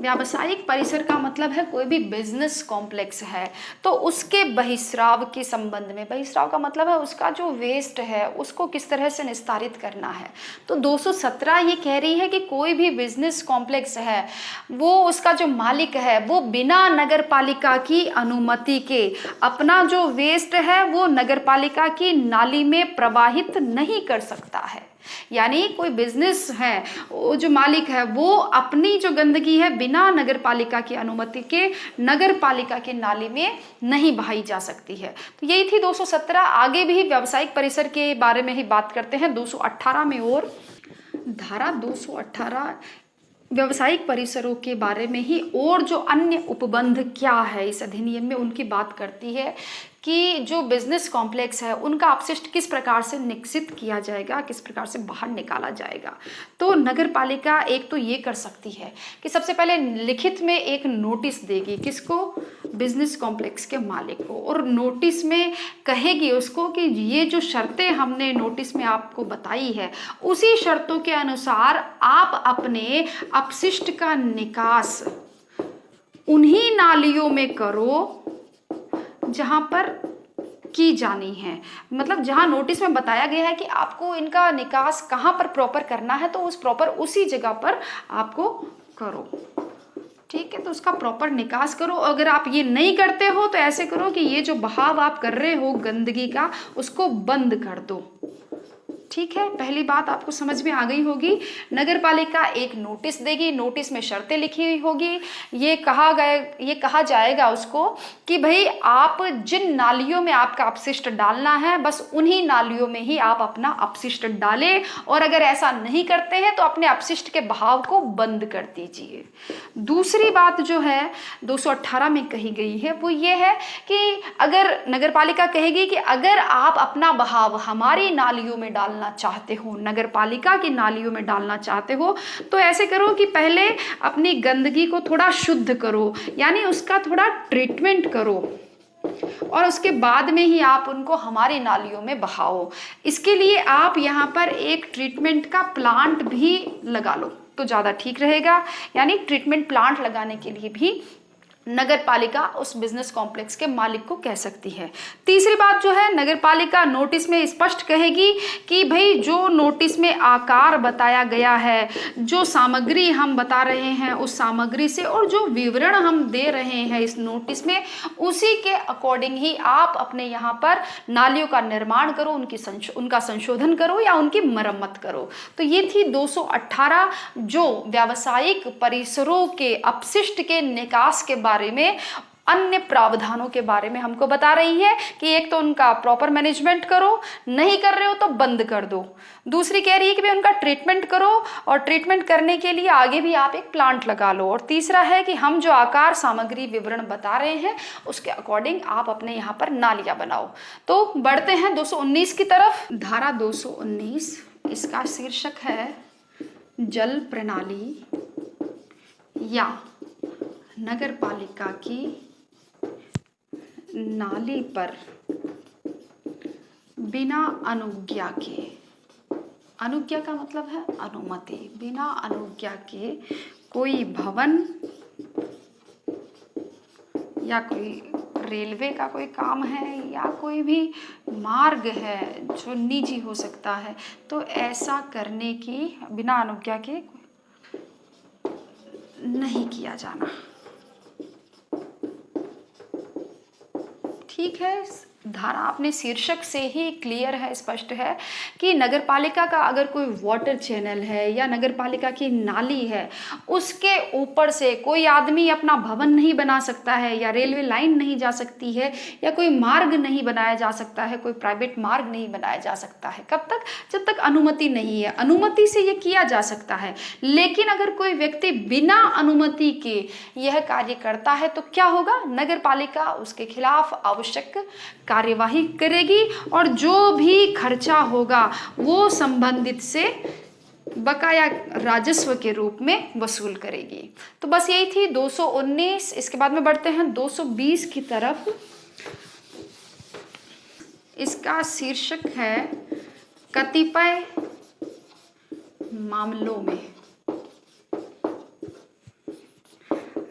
व्यावसायिक परिसर का मतलब है कोई भी बिजनेस कॉम्प्लेक्स है तो उसके बहिस्राव के संबंध में, बहिस्राव का मतलब है उसका जो वेस्ट है उसको किस तरह से निस्तारित करना है। तो 217 ये कह रही है कि कोई भी बिजनेस कॉम्प्लेक्स है वो उसका जो मालिक है वो बिना नगर पालिका की अनुमति के अपना जो वेस्ट है वो नगर पालिका की नाली में प्रवाहित नहीं कर सकता है। यानी कोई बिजनेस है, वो जो मालिक है वो अपनी जो गंदगी है बिना नगर पालिका की अनुमति के नगर पालिका की नाली में नहीं बहाई जा सकती है। तो यही थी 217। आगे भी व्यावसायिक परिसर के बारे में ही बात करते हैं 218 में। और धारा 218 व्यावसायिक परिसरों के बारे में ही और जो अन्य उपबंध क्या है इस अधिनियम में उनकी बात करती है कि जो बिजनेस कॉम्प्लेक्स है उनका अपशिष्ट किस प्रकार से निश्चित किया जाएगा, किस प्रकार से बाहर निकाला जाएगा। तो नगर पालिका एक तो ये कर सकती है कि सबसे पहले लिखित में एक नोटिस देगी, किसको, बिजनेस कॉम्प्लेक्स के मालिक को, और नोटिस में कहेगी उसको कि ये जो शर्तें हमने नोटिस में आपको बताई है उसी शर्तों के अनुसार आप अपने अपशिष्ट का निकास उन्हीं नालियों में करो जहां पर की जानी है। मतलब जहां नोटिस में बताया गया है कि आपको इनका निकास कहां पर प्रॉपर करना है तो उस प्रॉपर उसी जगह पर आपको करो। ठीक है, तो उसका प्रॉपर निकास करो। अगर आप ये नहीं करते हो तो ऐसे करो कि ये जो बहाव आप कर रहे हो गंदगी का उसको बंद कर दो। ठीक है, पहली बात आपको समझ में आ गई होगी। नगर पालिका एक नोटिस देगी, नोटिस में शर्तें लिखी हुई होगी। ये कहा जाएगा उसको कि भाई आप जिन नालियों में आपका अपशिष्ट डालना है बस उन्हीं नालियों में ही आप अपना अपशिष्ट डालें, और अगर ऐसा नहीं करते हैं तो अपने अपशिष्ट के बहाव को बंद कर दीजिए। दूसरी बात जो है 218 में कही गई है वो ये है कि अगर नगर पालिका कहेगी कि अगर आप अपना बहाव हमारी नालियों में डालना चाहते हो, नगर पालिका की नालियों में डालना चाहते हो, तो ऐसे करो कि पहले अपनी गंदगी को थोड़ा शुद्ध करो, यानी उसका थोड़ा ट्रीटमेंट करो, और उसके बाद में ही आप उनको हमारी नालियों में बहाओ। इसके लिए आप यहाँ पर एक ट्रीटमेंट का प्लांट भी लगा लो तो ज़्यादा ठीक रहेगा। यानी ट्रीटमेंट प्लांट लगाने के लिए भी नगर पालिका उस बिजनेस कॉम्प्लेक्स के मालिक को कह सकती है। तीसरी बात जो है, नगर पालिका नोटिस में स्पष्ट कहेगी कि भाई जो नोटिस में आकार बताया गया है, जो सामग्री हम बता रहे हैं उस सामग्री से, और जो विवरण हम दे रहे हैं इस नोटिस में, उसी के अकॉर्डिंग ही आप अपने यहाँ पर नालियों का निर्माण करो, उनका संशोधन करो या उनकी मरम्मत करो। तो ये थी 218 जो व्यावसायिक परिसरों के अपशिष्ट के निकास के बारे में अन्य प्रावधानों के बारे में हमको बता रही है कि एक तो उनका प्रॉपर मैनेजमेंट करो, नहीं कर रहे हो तो बंद कर दो। दूसरी कह रही है कि भाई उनका ट्रीटमेंट करो, और ट्रीटमेंट करने के लिए आगे भी आप एक प्लांट लगा लो। और तीसरा है कि हम जो आकार सामग्री विवरण बता रहे हैं उसके अकॉर्डिंग आप अपने यहाँ पर नालियाँ बनाओ। तो बढ़ते हैं 219 की तरफ। धारा 219, इसका शीर्षक है जल प्रणाली या नगर पालिका की नाली पर बिना अनुज्ञा के, अनुज्ञा का मतलब है अनुमति, बिना अनुज्ञा के कोई भवन या कोई रेलवे का कोई काम है या कोई भी मार्ग है जो निजी हो सकता है, तो ऐसा करने की बिना अनुज्ञा के नहीं किया जाना। ठीक है, धारा अपने शीर्षक से ही क्लियर है, स्पष्ट है कि नगरपालिका का अगर कोई वाटर चैनल है या नगरपालिका की नाली है, उसके ऊपर से कोई आदमी अपना भवन नहीं बना सकता है, या रेलवे लाइन नहीं जा सकती है, या कोई मार्ग नहीं बनाया जा सकता है, कोई प्राइवेट मार्ग नहीं बनाया जा सकता है। कब तक? जब तक अनुमति नहीं है। अनुमति से ये किया जा सकता है, लेकिन अगर कोई व्यक्ति बिना अनुमति के यह कार्य करता है तो क्या होगा? नगरपालिका उसके खिलाफ आवश्यक कार्यवाही करेगी, और जो भी खर्चा होगा वो संबंधित से बकाया राजस्व के रूप में वसूल करेगी। तो बस यही थी 219। इसके बाद में बढ़ते हैं 220 की तरफ। इसका शीर्षक है कतिपय मामलों में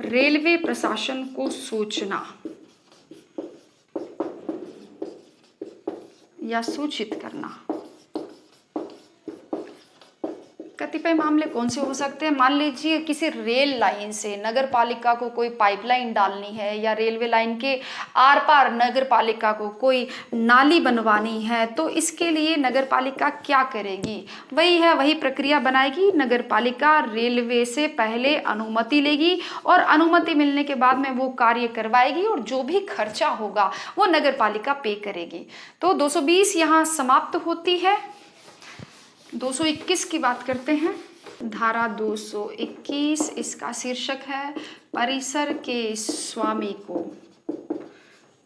रेलवे प्रशासन को सूचना या सूचित करना। कतिपय मामले कौन से हो सकते हैं? मान लीजिए किसी रेल लाइन से नगर पालिका को कोई पाइपलाइन डालनी है, या रेलवे लाइन के आर पार नगर पालिका को कोई नाली बनवानी है, तो इसके लिए नगर पालिका क्या करेगी? वही प्रक्रिया बनाएगी। नगर पालिका रेलवे से पहले अनुमति लेगी और अनुमति मिलने के बाद में वो कार्य करवाएगी, और जो भी खर्चा होगा वो नगर पालिका पे करेगी। तो 220 यहाँ समाप्त होती है। 221 की बात करते हैं। धारा 221, इसका शीर्षक है परिसर के स्वामी को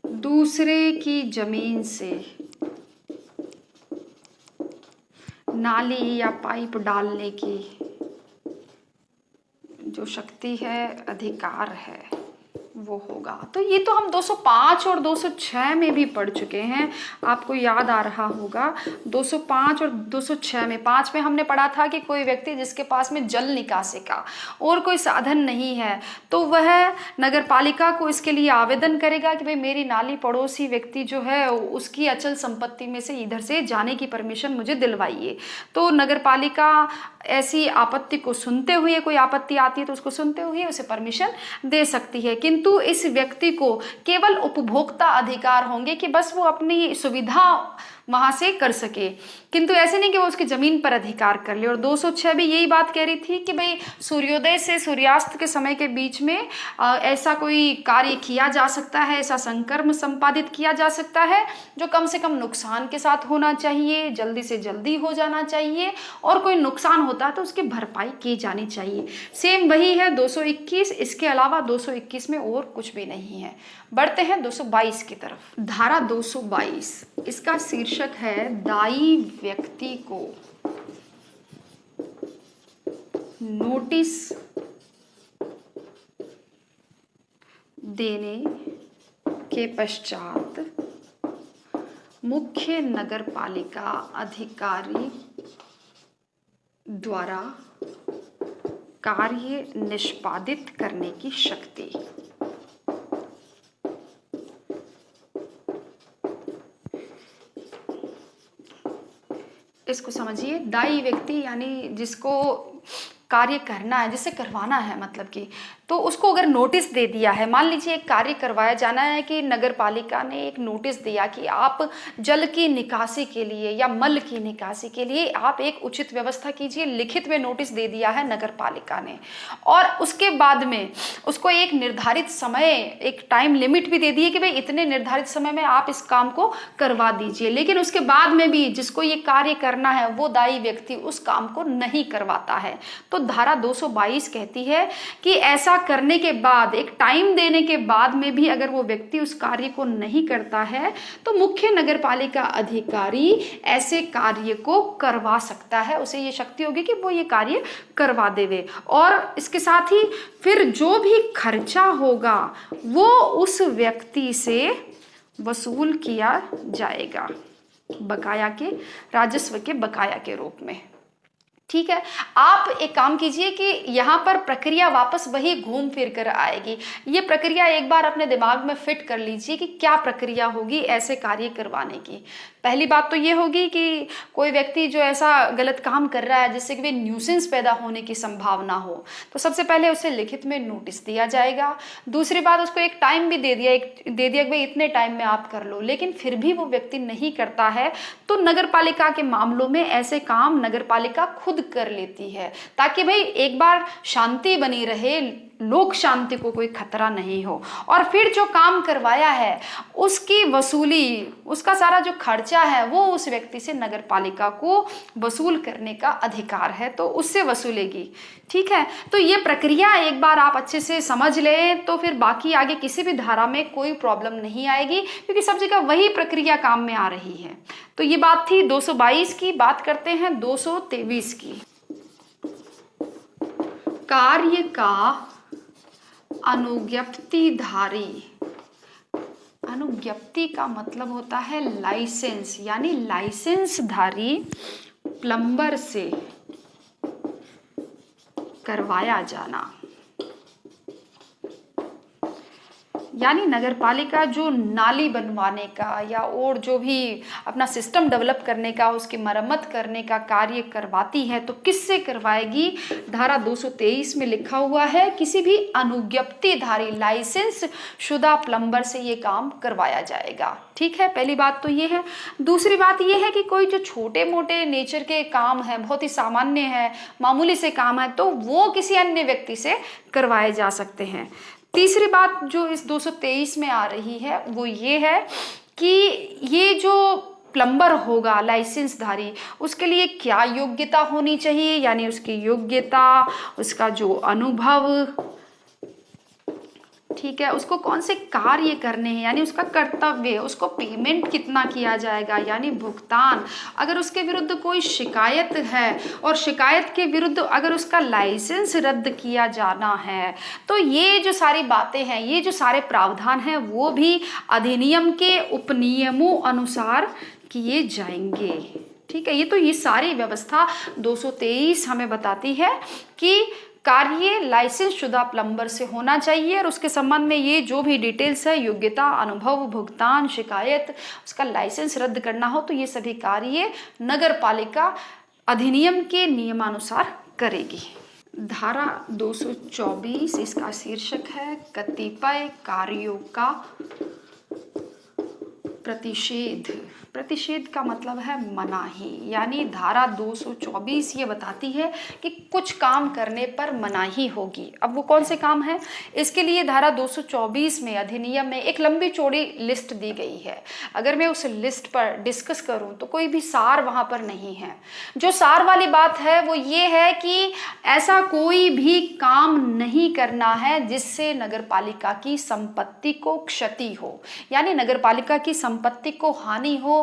दूसरे की जमीन से नाली या पाइप डालने की जो शक्ति है, अधिकार है, वो होगा। तो ये तो हम 205 और 206 में भी पढ़ चुके हैं, आपको याद आ रहा होगा। 205 और 206 में, 5 में हमने पढ़ा था कि कोई व्यक्ति जिसके पास में जल निकासी का और कोई साधन नहीं है, तो वह नगर पालिका को इसके लिए आवेदन करेगा कि भाई मेरी नाली पड़ोसी व्यक्ति जो है उसकी अचल संपत्ति में से इधर से जाने की परमिशन मुझे दिलवाइए। तो नगर पालिका ऐसी आपत्ति को सुनते हुए, कोई आपत्ति आती है तो उसको सुनते हुए उसे परमिशन दे सकती है, किंतु इस व्यक्ति को केवल उपभोक्ता अधिकार होंगे कि बस वो अपनी सुविधा वहां से कर सके, किंतु ऐसे नहीं कि वो उसकी जमीन पर अधिकार कर ले। और 206 भी यही बात कह रही थी कि भाई सूर्योदय से सूर्यास्त के समय के बीच में ऐसा कोई कार्य किया जा सकता है, ऐसा संकर्म संपादित किया जा सकता है जो कम से कम नुकसान के साथ होना चाहिए, जल्दी से जल्दी हो जाना चाहिए, और कोई नुकसान होता है तो उसकी भरपाई की जानी चाहिए। सेम वही है 221, इसके अलावा 221 में और कुछ भी नहीं है। बढ़ते हैं 222 की तरफ। धारा 222, इसका शीर्षक है दायी व्यक्ति को नोटिस देने के पश्चात मुख्य नगर पालिका अधिकारी द्वारा कार्य निष्पादित करने की शक्ति। इसको समझिए, दायी व्यक्ति यानी जिसको कार्य करना है, जिससे करवाना है, मतलब कि तो उसको अगर नोटिस दे दिया है, मान लीजिए एक कार्य करवाया जाना है कि नगर पालिका ने एक नोटिस दिया कि आप जल की निकासी के लिए या मल की निकासी के लिए आप एक उचित व्यवस्था कीजिए, लिखित में नोटिस दे दिया है नगर पालिका ने, और उसके बाद में उसको एक निर्धारित समय, एक टाइम लिमिट भी दे दी है कि भाई इतने निर्धारित समय में आप इस काम को करवा दीजिए, लेकिन उसके बाद में भी जिसको ये कार्य करना है वो दायी व्यक्ति उस काम को नहीं करवाता है, तो धारा 222 कहती है कि ऐसा करने के बाद, एक टाइम देने के बाद में भी अगर वो व्यक्ति उस कार्य को नहीं करता है तो मुख्य नगर पालिका अधिकारी ऐसे कार्य को करवा सकता है, उसे ये शक्ति होगी कि वो ये कार्य करवा देवे। और इसके साथ ही फिर जो भी खर्चा होगा वो उस व्यक्ति से वसूल किया जाएगा, बकाया के, राजस्व के बकाया के रूप में। ठीक है, आप एक काम कीजिए कि यहाँ पर प्रक्रिया वापस वही घूम फिर कर आएगी। ये प्रक्रिया एक बार अपने दिमाग में फिट कर लीजिए कि क्या प्रक्रिया होगी ऐसे कार्य करवाने की। पहली बात तो ये होगी कि कोई व्यक्ति जो ऐसा गलत काम कर रहा है जिससे कि वे न्यूसेंस पैदा होने की संभावना हो, तो सबसे पहले उसे लिखित में नोटिस दिया जाएगा। दूसरी बात, उसको एक टाइम भी दे दिया कि भाई इतने टाइम में आप कर लो, लेकिन फिर भी वो व्यक्ति नहीं करता है तो नगर पालिका के मामलों में ऐसे काम नगर पालिका खुद कर लेती है, ताकि भाई एक बार शांति बनी रहे, लोक शांति को कोई खतरा नहीं हो। और फिर जो काम करवाया है उसकी वसूली, उसका सारा जो खर्चा है वो उस व्यक्ति से नगर पालिका को वसूल करने का अधिकार है, तो उससे वसूलेगी। ठीक है, तो ये प्रक्रिया एक बार आप अच्छे से समझ लें तो फिर बाकी आगे किसी भी धारा में कोई प्रॉब्लम नहीं आएगी, क्योंकि सब जगह वही प्रक्रिया काम में आ रही है। तो ये बात थी 222 की। बात करते हैं 223 की। कार्य का अनुज्ञप्तिधारी, अनुज्ञप्ति का मतलब होता है लाइसेंस, यानी लाइसेंसधारी प्लम्बर से करवाया जाना। यानी नगरपालिका जो नाली बनवाने का या और जो भी अपना सिस्टम डेवलप करने का, उसकी मरम्मत करने का कार्य करवाती है, तो किससे करवाएगी? धारा 223 में लिखा हुआ है किसी भी अनुज्ञप्तिधारी लाइसेंस शुदा प्लम्बर से ये काम करवाया जाएगा। ठीक है, पहली बात तो ये है। दूसरी बात ये है कि कोई जो छोटे मोटे नेचर के काम है, बहुत ही सामान्य है, मामूली से काम है, तो वो किसी अन्य व्यक्ति से करवाए जा सकते हैं। तीसरी बात जो इस 223 में आ रही है वो ये है कि ये जो प्लम्बर होगा लाइसेंसधारी, उसके लिए क्या योग्यता होनी चाहिए, यानी उसकी योग्यता, उसका जो अनुभव, ठीक है, उसको कौन से कार्य करने हैं, यानी उसका कर्तव्य, उसको पेमेंट कितना किया जाएगा, यानी भुगतान, अगर उसके विरुद्ध कोई शिकायत है और शिकायत के विरुद्ध अगर उसका लाइसेंस रद्द किया जाना है, तो ये जो सारी बातें हैं, ये जो सारे प्रावधान हैं, वो भी अधिनियम के उपनियमों अनुसार किए जाएंगे। ठीक है, ये सारी व्यवस्था 223 हमें बताती है कि कार्य लाइसेंस शुदा प्लम्बर से होना चाहिए और उसके संबंध में ये जो भी डिटेल्स है, योग्यता, अनुभव, भुगतान, शिकायत, उसका लाइसेंस रद्द करना हो, तो ये सभी कार्य नगर पालिका अधिनियम के नियमानुसार करेगी। धारा 224 इसका शीर्षक है कतिपय कार्यों का प्रतिषेध। प्रतिषेध का मतलब है मनाही, यानी धारा 224 ये बताती है कि कुछ काम करने पर मनाही होगी। अब वो कौन से काम है? इसके लिए धारा 224 में अधिनियम में एक लंबी चौड़ी लिस्ट दी गई है। अगर मैं उस लिस्ट पर डिस्कस करूं तो कोई भी सार वहां पर नहीं है। जो सार वाली बात है वो ये है कि ऐसा कोई भी काम नहीं करना है जिससे नगरपालिका की संपत्ति को क्षति हो, यानी नगरपालिका की संपत्ति को हानि हो,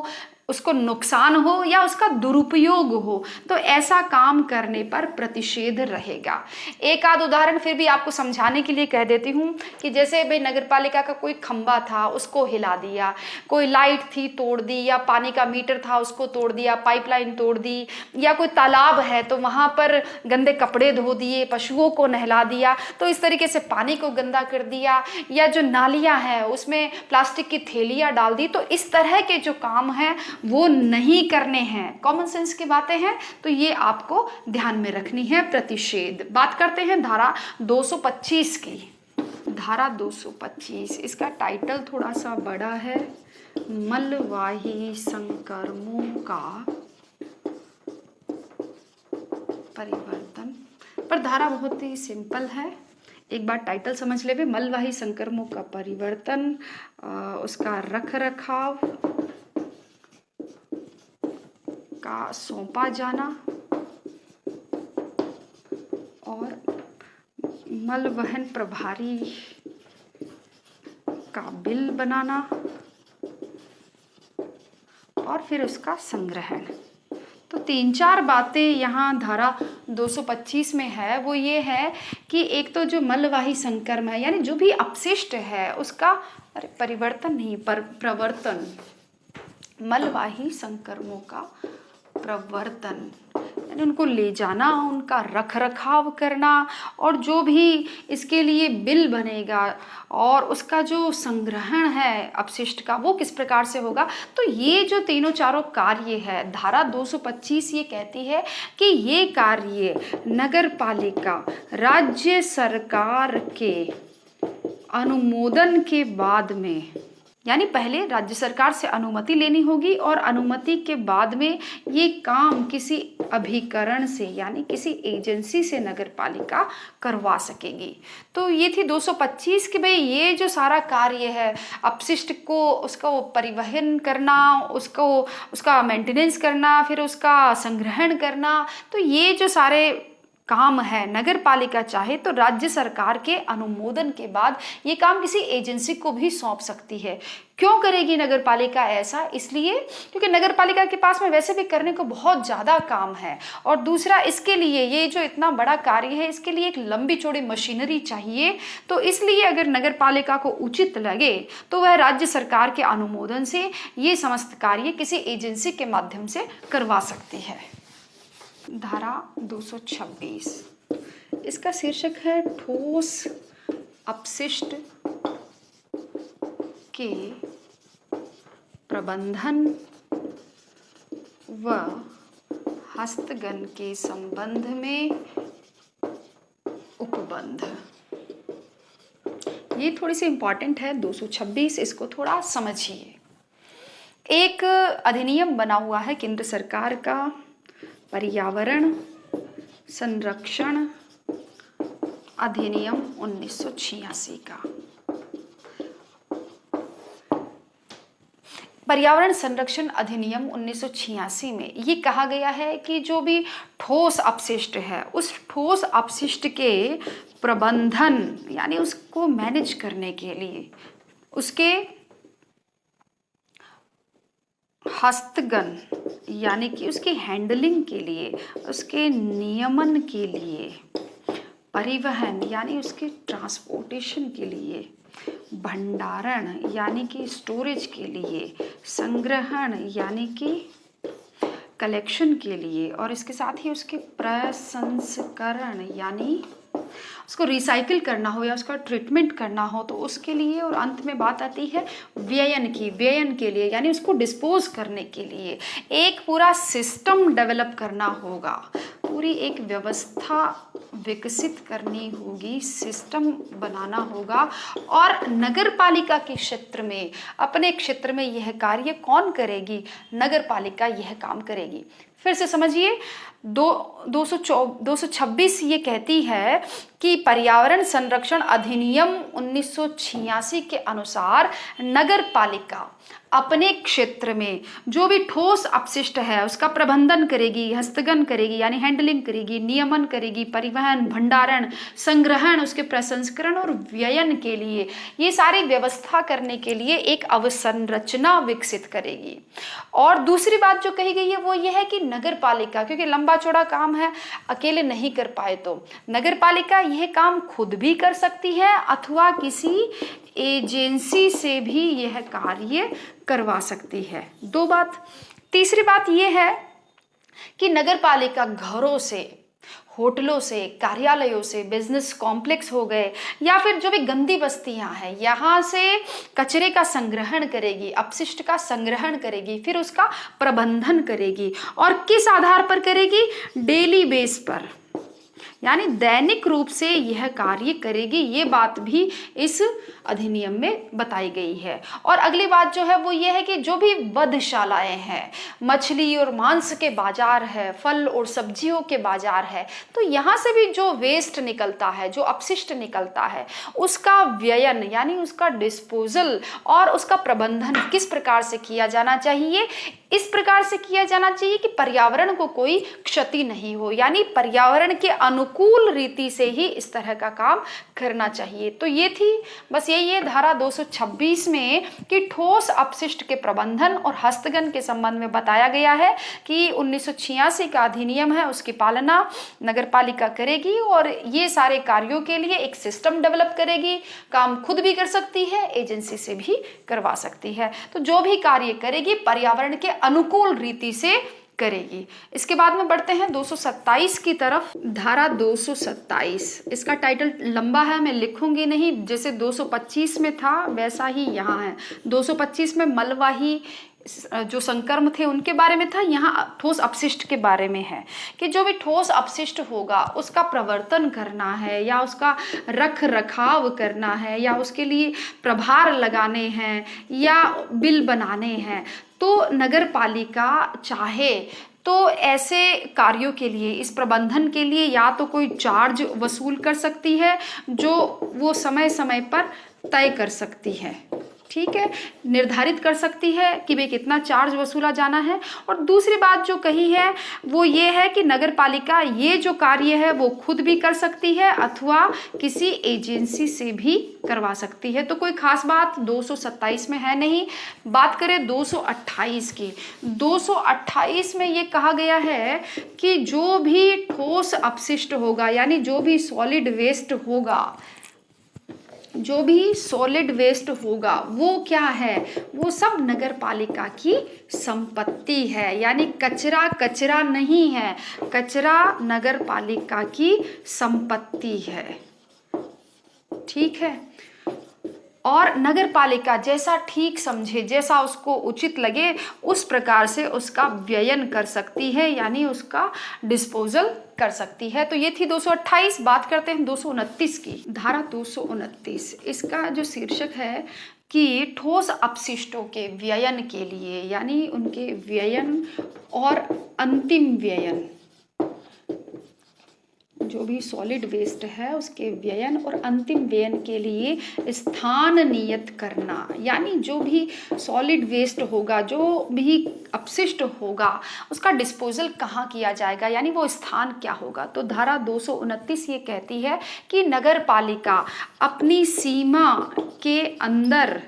उसको नुकसान हो या उसका दुरुपयोग हो, तो ऐसा काम करने पर प्रतिषेध रहेगा। एक आध उदाहरण फिर भी आपको समझाने के लिए कह देती हूँ कि जैसे भाई नगरपालिका का कोई खंबा था, उसको हिला दिया, कोई लाइट थी तोड़ दी, या पानी का मीटर था उसको तोड़ दिया, पाइपलाइन तोड़ दी, या कोई तालाब है तो वहाँ पर गंदे कपड़े धो दिए, पशुओं को नहला दिया, तो इस तरीके से पानी को गंदा कर दिया, या जो नालियाँ हैं उसमें प्लास्टिक की थैलियाँ डाल दी, तो इस तरह के जो काम हैं वो नहीं करने हैं। कॉमन सेंस की बातें हैं, तो ये आपको ध्यान में रखनी है। प्रतिषेध। बात करते हैं धारा 225 की। धारा 225 इसका टाइटल थोड़ा सा बड़ा है, मलवाही संक्रमों का परिवर्तन, पर धारा बहुत ही सिंपल है। एक बार टाइटल समझ ले, मलवाही संक्रमों का परिवर्तन, उसका रख रखाव का सौंपा जाना और मल वहन प्रभारी का बिल बनाना और फिर उसका संग्रहण। तो 3-4 बातें यहाँ धारा 225 में है। वो ये है कि एक तो जो मलवाही संक्रमण है, यानी जो भी अपशिष्ट है उसका परिवर्तन नहीं पर प्रवर्तन, मलवाही संक्रमणों का प्रवर्तन, यानी उनको ले जाना, उनका रख रखाव करना, और जो भी इसके लिए बिल बनेगा और उसका जो संग्रहण है अपशिष्ट का वो किस प्रकार से होगा। तो ये जो तीनों चारों कार्य है, धारा 225 ये कहती है कि ये कार्य नगर पालिका राज्य सरकार के अनुमोदन के बाद में, यानी पहले राज्य सरकार से अनुमति लेनी होगी और अनुमति के बाद में ये काम किसी अभिकरण से, यानी किसी एजेंसी से नगर पालिका करवा सकेगी। तो ये थी 225 कि भाई ये जो सारा कार्य है अपशिष्ट को उसका वो परिवहन करना, उसका मेंटेनेंस करना, फिर उसका संग्रहण करना, तो ये जो सारे काम है नगर पालिका चाहे तो राज्य सरकार के अनुमोदन के बाद ये काम किसी एजेंसी को भी सौंप सकती है। क्यों करेगी नगर पालिका ऐसा? इसलिए क्योंकि नगर पालिका के पास में वैसे भी करने को बहुत ज़्यादा काम है, और दूसरा इसके लिए ये जो इतना बड़ा कार्य है इसके लिए एक लंबी चौड़ी मशीनरी चाहिए। तो इसलिए अगर नगर पालिका को उचित लगे तो वह राज्य सरकार के अनुमोदन से ये समस्त कार्य किसी एजेंसी के माध्यम से करवा सकती है। धारा 226 इसका शीर्षक है ठोस अपशिष्ट के प्रबंधन व हस्तगन के संबंध में उपबंध। ये थोड़ी सी इंपॉर्टेंट है 226, इसको थोड़ा समझिए। एक अधिनियम बना हुआ है केंद्र सरकार का, पर्यावरण संरक्षण अधिनियम 1986 का। पर्यावरण संरक्षण अधिनियम 1986 में ये कहा गया है कि जो भी ठोस अपशिष्ट है, उस ठोस अपशिष्ट के प्रबंधन यानी उसको मैनेज करने के लिए, उसके हस्तगन यानी कि उसकी हैंडलिंग के लिए, उसके नियमन के लिए, परिवहन यानी उसके ट्रांसपोर्टेशन के लिए, भंडारण यानी कि स्टोरेज के लिए, संग्रहण यानी कि कलेक्शन के लिए, और इसके साथ ही उसके प्रसंस्करण यानी उसको रिसाइकिल करना हो या उसका ट्रीटमेंट करना हो तो उसके लिए, और अंत में बात आती है व्ययन की, व्ययन के लिए यानी उसको डिस्पोज करने के लिए एक पूरा सिस्टम डेवलप करना होगा, पूरी एक व्यवस्था विकसित करनी होगी, सिस्टम बनाना होगा। और नगर पालिका के क्षेत्र में, अपने क्षेत्र में यह कार्य कौन करेगी? नगर पालिका यह काम करेगी। फिर से समझिए, 226 ये कहती है कि पर्यावरण संरक्षण अधिनियम 1986 के अनुसार नगर पालिका अपने क्षेत्र में जो भी ठोस अपशिष्ट है उसका प्रबंधन करेगी, हस्तगन करेगी यानी हैंडलिंग करेगी, नियमन करेगी, परिवहन, भंडारण, संग्रहण, उसके प्रसंस्करण और व्ययन के लिए, ये सारी व्यवस्था करने के लिए एक अवसंरचना विकसित करेगी। और दूसरी बात जो कही गई है वो ये है कि नगर पालिका, क्योंकि लंबा चौड़ा काम है, अकेले नहीं कर पाए तो नगर पालिका यह काम खुद भी कर सकती है अथवा किसी एजेंसी से भी यह कार्य करवा सकती है। दो बात। तीसरी बात यह है कि नगर पालिका घरों से, होटलों से, कार्यालयों से, बिजनेस कॉम्प्लेक्स हो गए या फिर जो भी गंदी बस्तियां हैं, यहाँ से कचरे का संग्रहण करेगी, अपशिष्ट का संग्रहण करेगी, फिर उसका प्रबंधन करेगी। और किस आधार पर करेगी? डेली बेस पर, यानी दैनिक रूप से यह कार्य करेगी। ये बात भी इस अधिनियम में बताई गई है। और अगली बात जो है वो ये है कि जो भी वधशालाएं हैं, मछली और मांस के बाजार है, फल और सब्जियों के बाजार है, तो यहाँ से भी जो वेस्ट निकलता है, जो अपशिष्ट निकलता है, उसका व्ययन यानी उसका डिस्पोजल और उसका प्रबंधन किस प्रकार से किया जाना चाहिए? इस प्रकार से किया जाना चाहिए कि पर्यावरण को कोई क्षति नहीं हो, यानी पर्यावरण के अनुकूल रीति से ही इस तरह का काम करना चाहिए। तो ये थी बस ये धारा 226 में कि ठोस अपशिष्ट के प्रबंधन और हस्तगन के संबंध में बताया गया है कि 1986 का अधिनियम है, उसकी पालना नगरपालिका करेगी और ये सारे कार्यों के लिए एक सिस्टम डेवलप करेगी। काम खुद भी कर सकती है, एजेंसी से भी करवा सकती है। तो जो भी कार्य करेगी पर्यावरण के अनुकूल रीति से करेगी। इसके बाद में बढ़ते हैं 227 की तरफ। धारा 227, इसका टाइटल लंबा है, मैं लिखूंगी नहीं, जैसे 225 में था वैसा ही यहाँ है। 225 में मलवाही जो संकर्म थे उनके बारे में था, यहाँ ठोस अपशिष्ट के बारे में है कि जो भी ठोस अपशिष्ट होगा उसका प्रवर्तन करना है या उसका रख रखाव करना है या उसके लिए प्रभार लगाने हैं या बिल बनाने हैं, तो नगर पालिका चाहे तो ऐसे कार्यों के लिए, इस प्रबंधन के लिए या तो कोई चार्ज वसूल कर सकती है जो वो समय समय पर तय कर सकती है। ठीक है, निर्धारित कर सकती है कि भाई कितना चार्ज वसूला जाना है। और दूसरी बात जो कही है वो ये है कि नगर पालिका ये जो कार्य है वो खुद भी कर सकती है अथवा किसी एजेंसी से भी करवा सकती है। तो कोई खास बात 227 में है नहीं। बात करें 228 की, 228 में ये कहा गया है कि जो भी ठोस अपशिष्ट होगा यानी जो भी सॉलिड वेस्ट होगा, जो भी सॉलिड वेस्ट होगा वो क्या है? वो सब नगर पालिका की संपत्ति है, यानी कचरा कचरा नहीं है, कचरा नगर पालिका की संपत्ति है। ठीक है। और नगर पालिका जैसा ठीक समझे, जैसा उसको उचित लगे, उस प्रकार से उसका व्ययन कर सकती है, यानी उसका डिस्पोजल कर सकती है। तो ये थी 228। बात करते हैं 229 की। धारा 229, इसका जो शीर्षक है कि ठोस अपशिष्टों के व्ययन के लिए, यानी उनके व्ययन और अंतिम व्ययन, जो भी सॉलिड वेस्ट है उसके व्ययन और अंतिम व्ययन के लिए स्थान नियत करना, यानी जो भी सॉलिड वेस्ट होगा, जो भी अपशिष्ट होगा, उसका डिस्पोजल कहाँ किया जाएगा, यानी वो स्थान क्या होगा। तो धारा 229 ये कहती है कि नगर पालिका अपनी सीमा के अंदर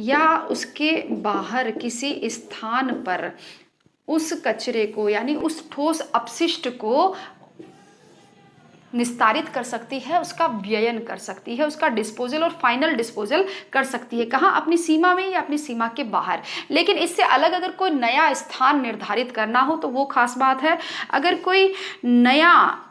या उसके बाहर किसी स्थान पर उस कचरे को, यानी उस ठोस अपशिष्ट को निस्तारित कर सकती है, उसका व्ययन कर सकती है, उसका डिस्पोजल और फाइनल डिस्पोजल कर सकती है। कहाँ? अपनी सीमा में या अपनी सीमा के बाहर। लेकिन इससे अलग अगर कोई नया स्थान निर्धारित करना हो तो वो खास बात है। अगर कोई नया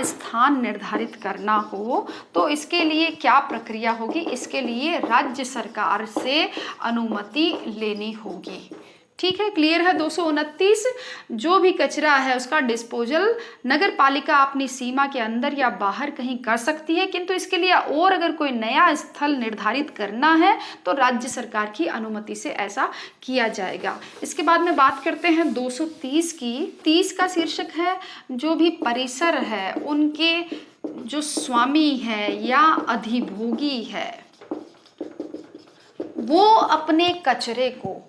स्थान निर्धारित करना हो तो इसके लिए क्या प्रक्रिया होगी? इसके लिए राज्य सरकार से अनुमति लेनी होगी। ठीक है, क्लियर है। 229, जो भी कचरा है उसका डिस्पोजल नगर पालिका अपनी सीमा के अंदर या बाहर कहीं कर सकती है, किंतु इसके लिए और अगर कोई नया स्थल निर्धारित करना है तो राज्य सरकार की अनुमति से ऐसा किया जाएगा। इसके बाद में बात करते हैं 230 की। 30 का शीर्षक है जो भी परिसर है उनके जो स्वामी है या अधिभोगी है वो अपने कचरे को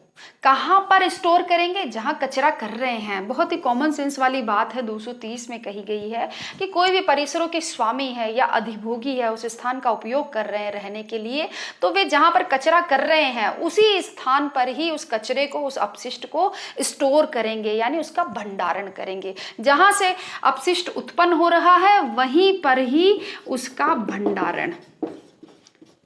कहाँ पर स्टोर करेंगे? जहाँ कचरा कर रहे हैं। बहुत ही कॉमन सेंस वाली बात है 230 में कही गई है कि कोई भी परिसरों के स्वामी है या अधिभोगी है, उस स्थान का उपयोग कर रहे हैं रहने के लिए, तो वे जहाँ पर कचरा कर रहे हैं उसी स्थान पर ही उस कचरे को, उस अपशिष्ट को स्टोर करेंगे, यानी उसका भंडारण करेंगे। जहाँ से अपशिष्ट उत्पन्न हो रहा है वहीं पर ही उसका भंडारण।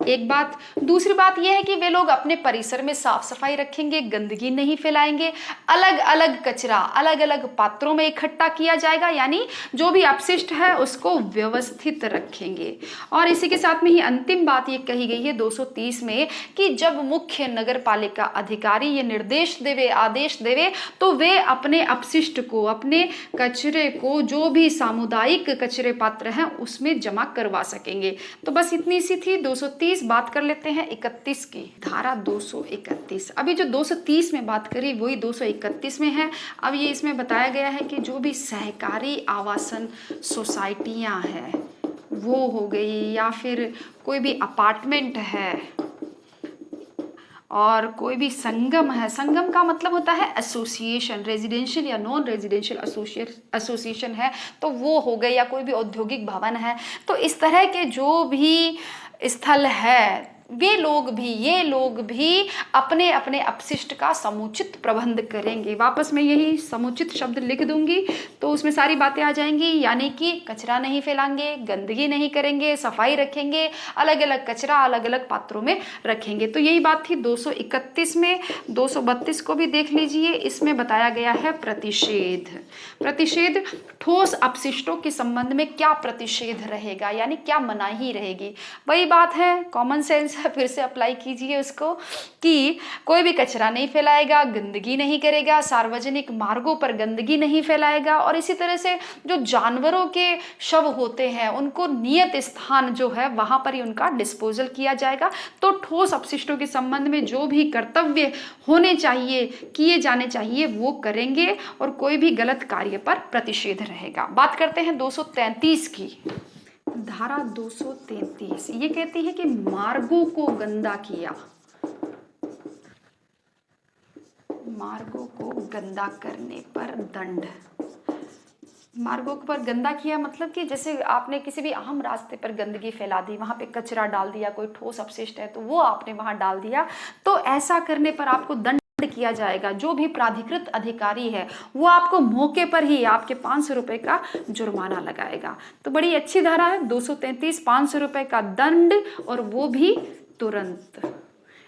एक बात। दूसरी बात यह है कि वे लोग अपने परिसर में साफ सफाई रखेंगे, गंदगी नहीं फैलाएंगे, अलग अलग कचरा अलग अलग पात्रों में इकट्ठा किया जाएगा, यानी जो भी अपशिष्ट है उसको व्यवस्थित रखेंगे। और इसी के साथ में ही अंतिम बात ये कही गई है 230 में कि जब मुख्य नगर पालिका अधिकारी ये निर्देश देवे, आदेश देवे, तो वे अपने अपशिष्ट को, अपने कचरे को, जो भी सामुदायिक कचरे पात्र हैं उसमें जमा करवा सकेंगे। तो बस इतनी सी थी 230। बात कर लेते हैं 31 की। धारा 231। अभी जो 230 में बात करी वही 231 में है। अब ये इसमें बताया गया है कि जो भी सहकारी आवासन सोसाइटियां हैं वो हो गई, या फिर कोई भी अपार्टमेंट है और कोई भी संगम है। संगम का मतलब होता है एसोसिएशन, रेजिडेंशियल या नॉन रेजिडेंशियल एसोसिएशन है तो वो हो गए, या कोई भी औद्योगिक भवन है। तो इस तरह के जो भी स्थल है ये लोग भी अपने अपने अपशिष्ट का समुचित प्रबंध करेंगे। वापस मैं यही समुचित शब्द लिख दूंगी तो उसमें सारी बातें आ जाएंगी, यानी कि कचरा नहीं फैलाएंगे, गंदगी नहीं करेंगे, सफाई रखेंगे, अलग अलग कचरा अलग अलग पात्रों में रखेंगे। तो यही बात थी 231 में। 232 को भी देख लीजिए। इसमें बताया गया है प्रतिषेध ठोस अपशिष्टों के संबंध में क्या प्रतिषेध रहेगा, यानी क्या मनाही रहेगी। वही बात है, कॉमन सेंस है, फिर से अप्लाई कीजिए उसको कि कोई भी कचरा नहीं फैलाएगा, गंदगी नहीं करेगा, सार्वजनिक मार्गों पर गंदगी नहीं फैलाएगा, और इसी तरह से जो जानवरों के शव होते हैं उनको नियत स्थान जो है वहां पर ही उनका डिस्पोजल किया जाएगा। तो ठोस अपशिष्टों के संबंध में जो भी कर्तव्य होने चाहिए, किए जाने चाहिए, वो करेंगे और कोई भी गलत कार्य पर प्रतिषेध रहेगा। बात करते हैं 233 की। धारा 233 ये कहती है कि मार्गों को गंदा किया, मार्गों को गंदा करने पर दंड। मार्गों पर गंदा किया मतलब कि जैसे आपने किसी भी आम रास्ते पर गंदगी फैला दी, वहां पे कचरा डाल दिया, कोई ठोस अपशिष्ट है तो वो आपने वहां डाल दिया, तो ऐसा करने पर आपको दंड किया जाएगा। जो भी प्राधिकृत अधिकारी है वो आपको मौके पर ही आपके 500 रुपए का जुर्माना लगाएगा। तो बड़ी अच्छी धारा है 233, 500 रुपए का दंड, और वो भी तुरंत।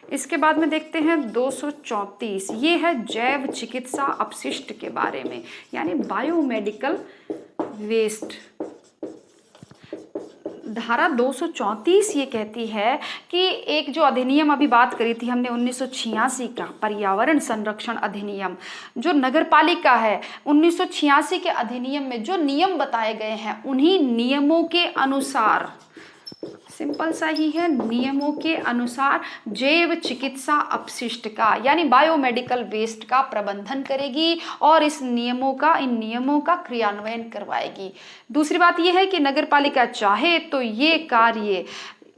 इसके बाद में देखते हैं 234। ये है जैव चिकित्सा अपशिष्ट के बारे में, यानी बायोमेडिकल वेस्ट। धारा 234 ये कहती है कि एक जो अधिनियम अभी बात करी थी हमने 1986 का पर्यावरण संरक्षण अधिनियम, जो नगरपालिका है 1986 के अधिनियम में जो नियम बताए गए हैं उन्हीं नियमों के अनुसार, सिंपल सा ही है, नियमों के अनुसार जैव चिकित्सा अपशिष्ट का यानी बायोमेडिकल वेस्ट का प्रबंधन करेगी और इन नियमों का क्रियान्वयन करवाएगी। दूसरी बात यह है कि नगरपालिका चाहे तो ये कार्य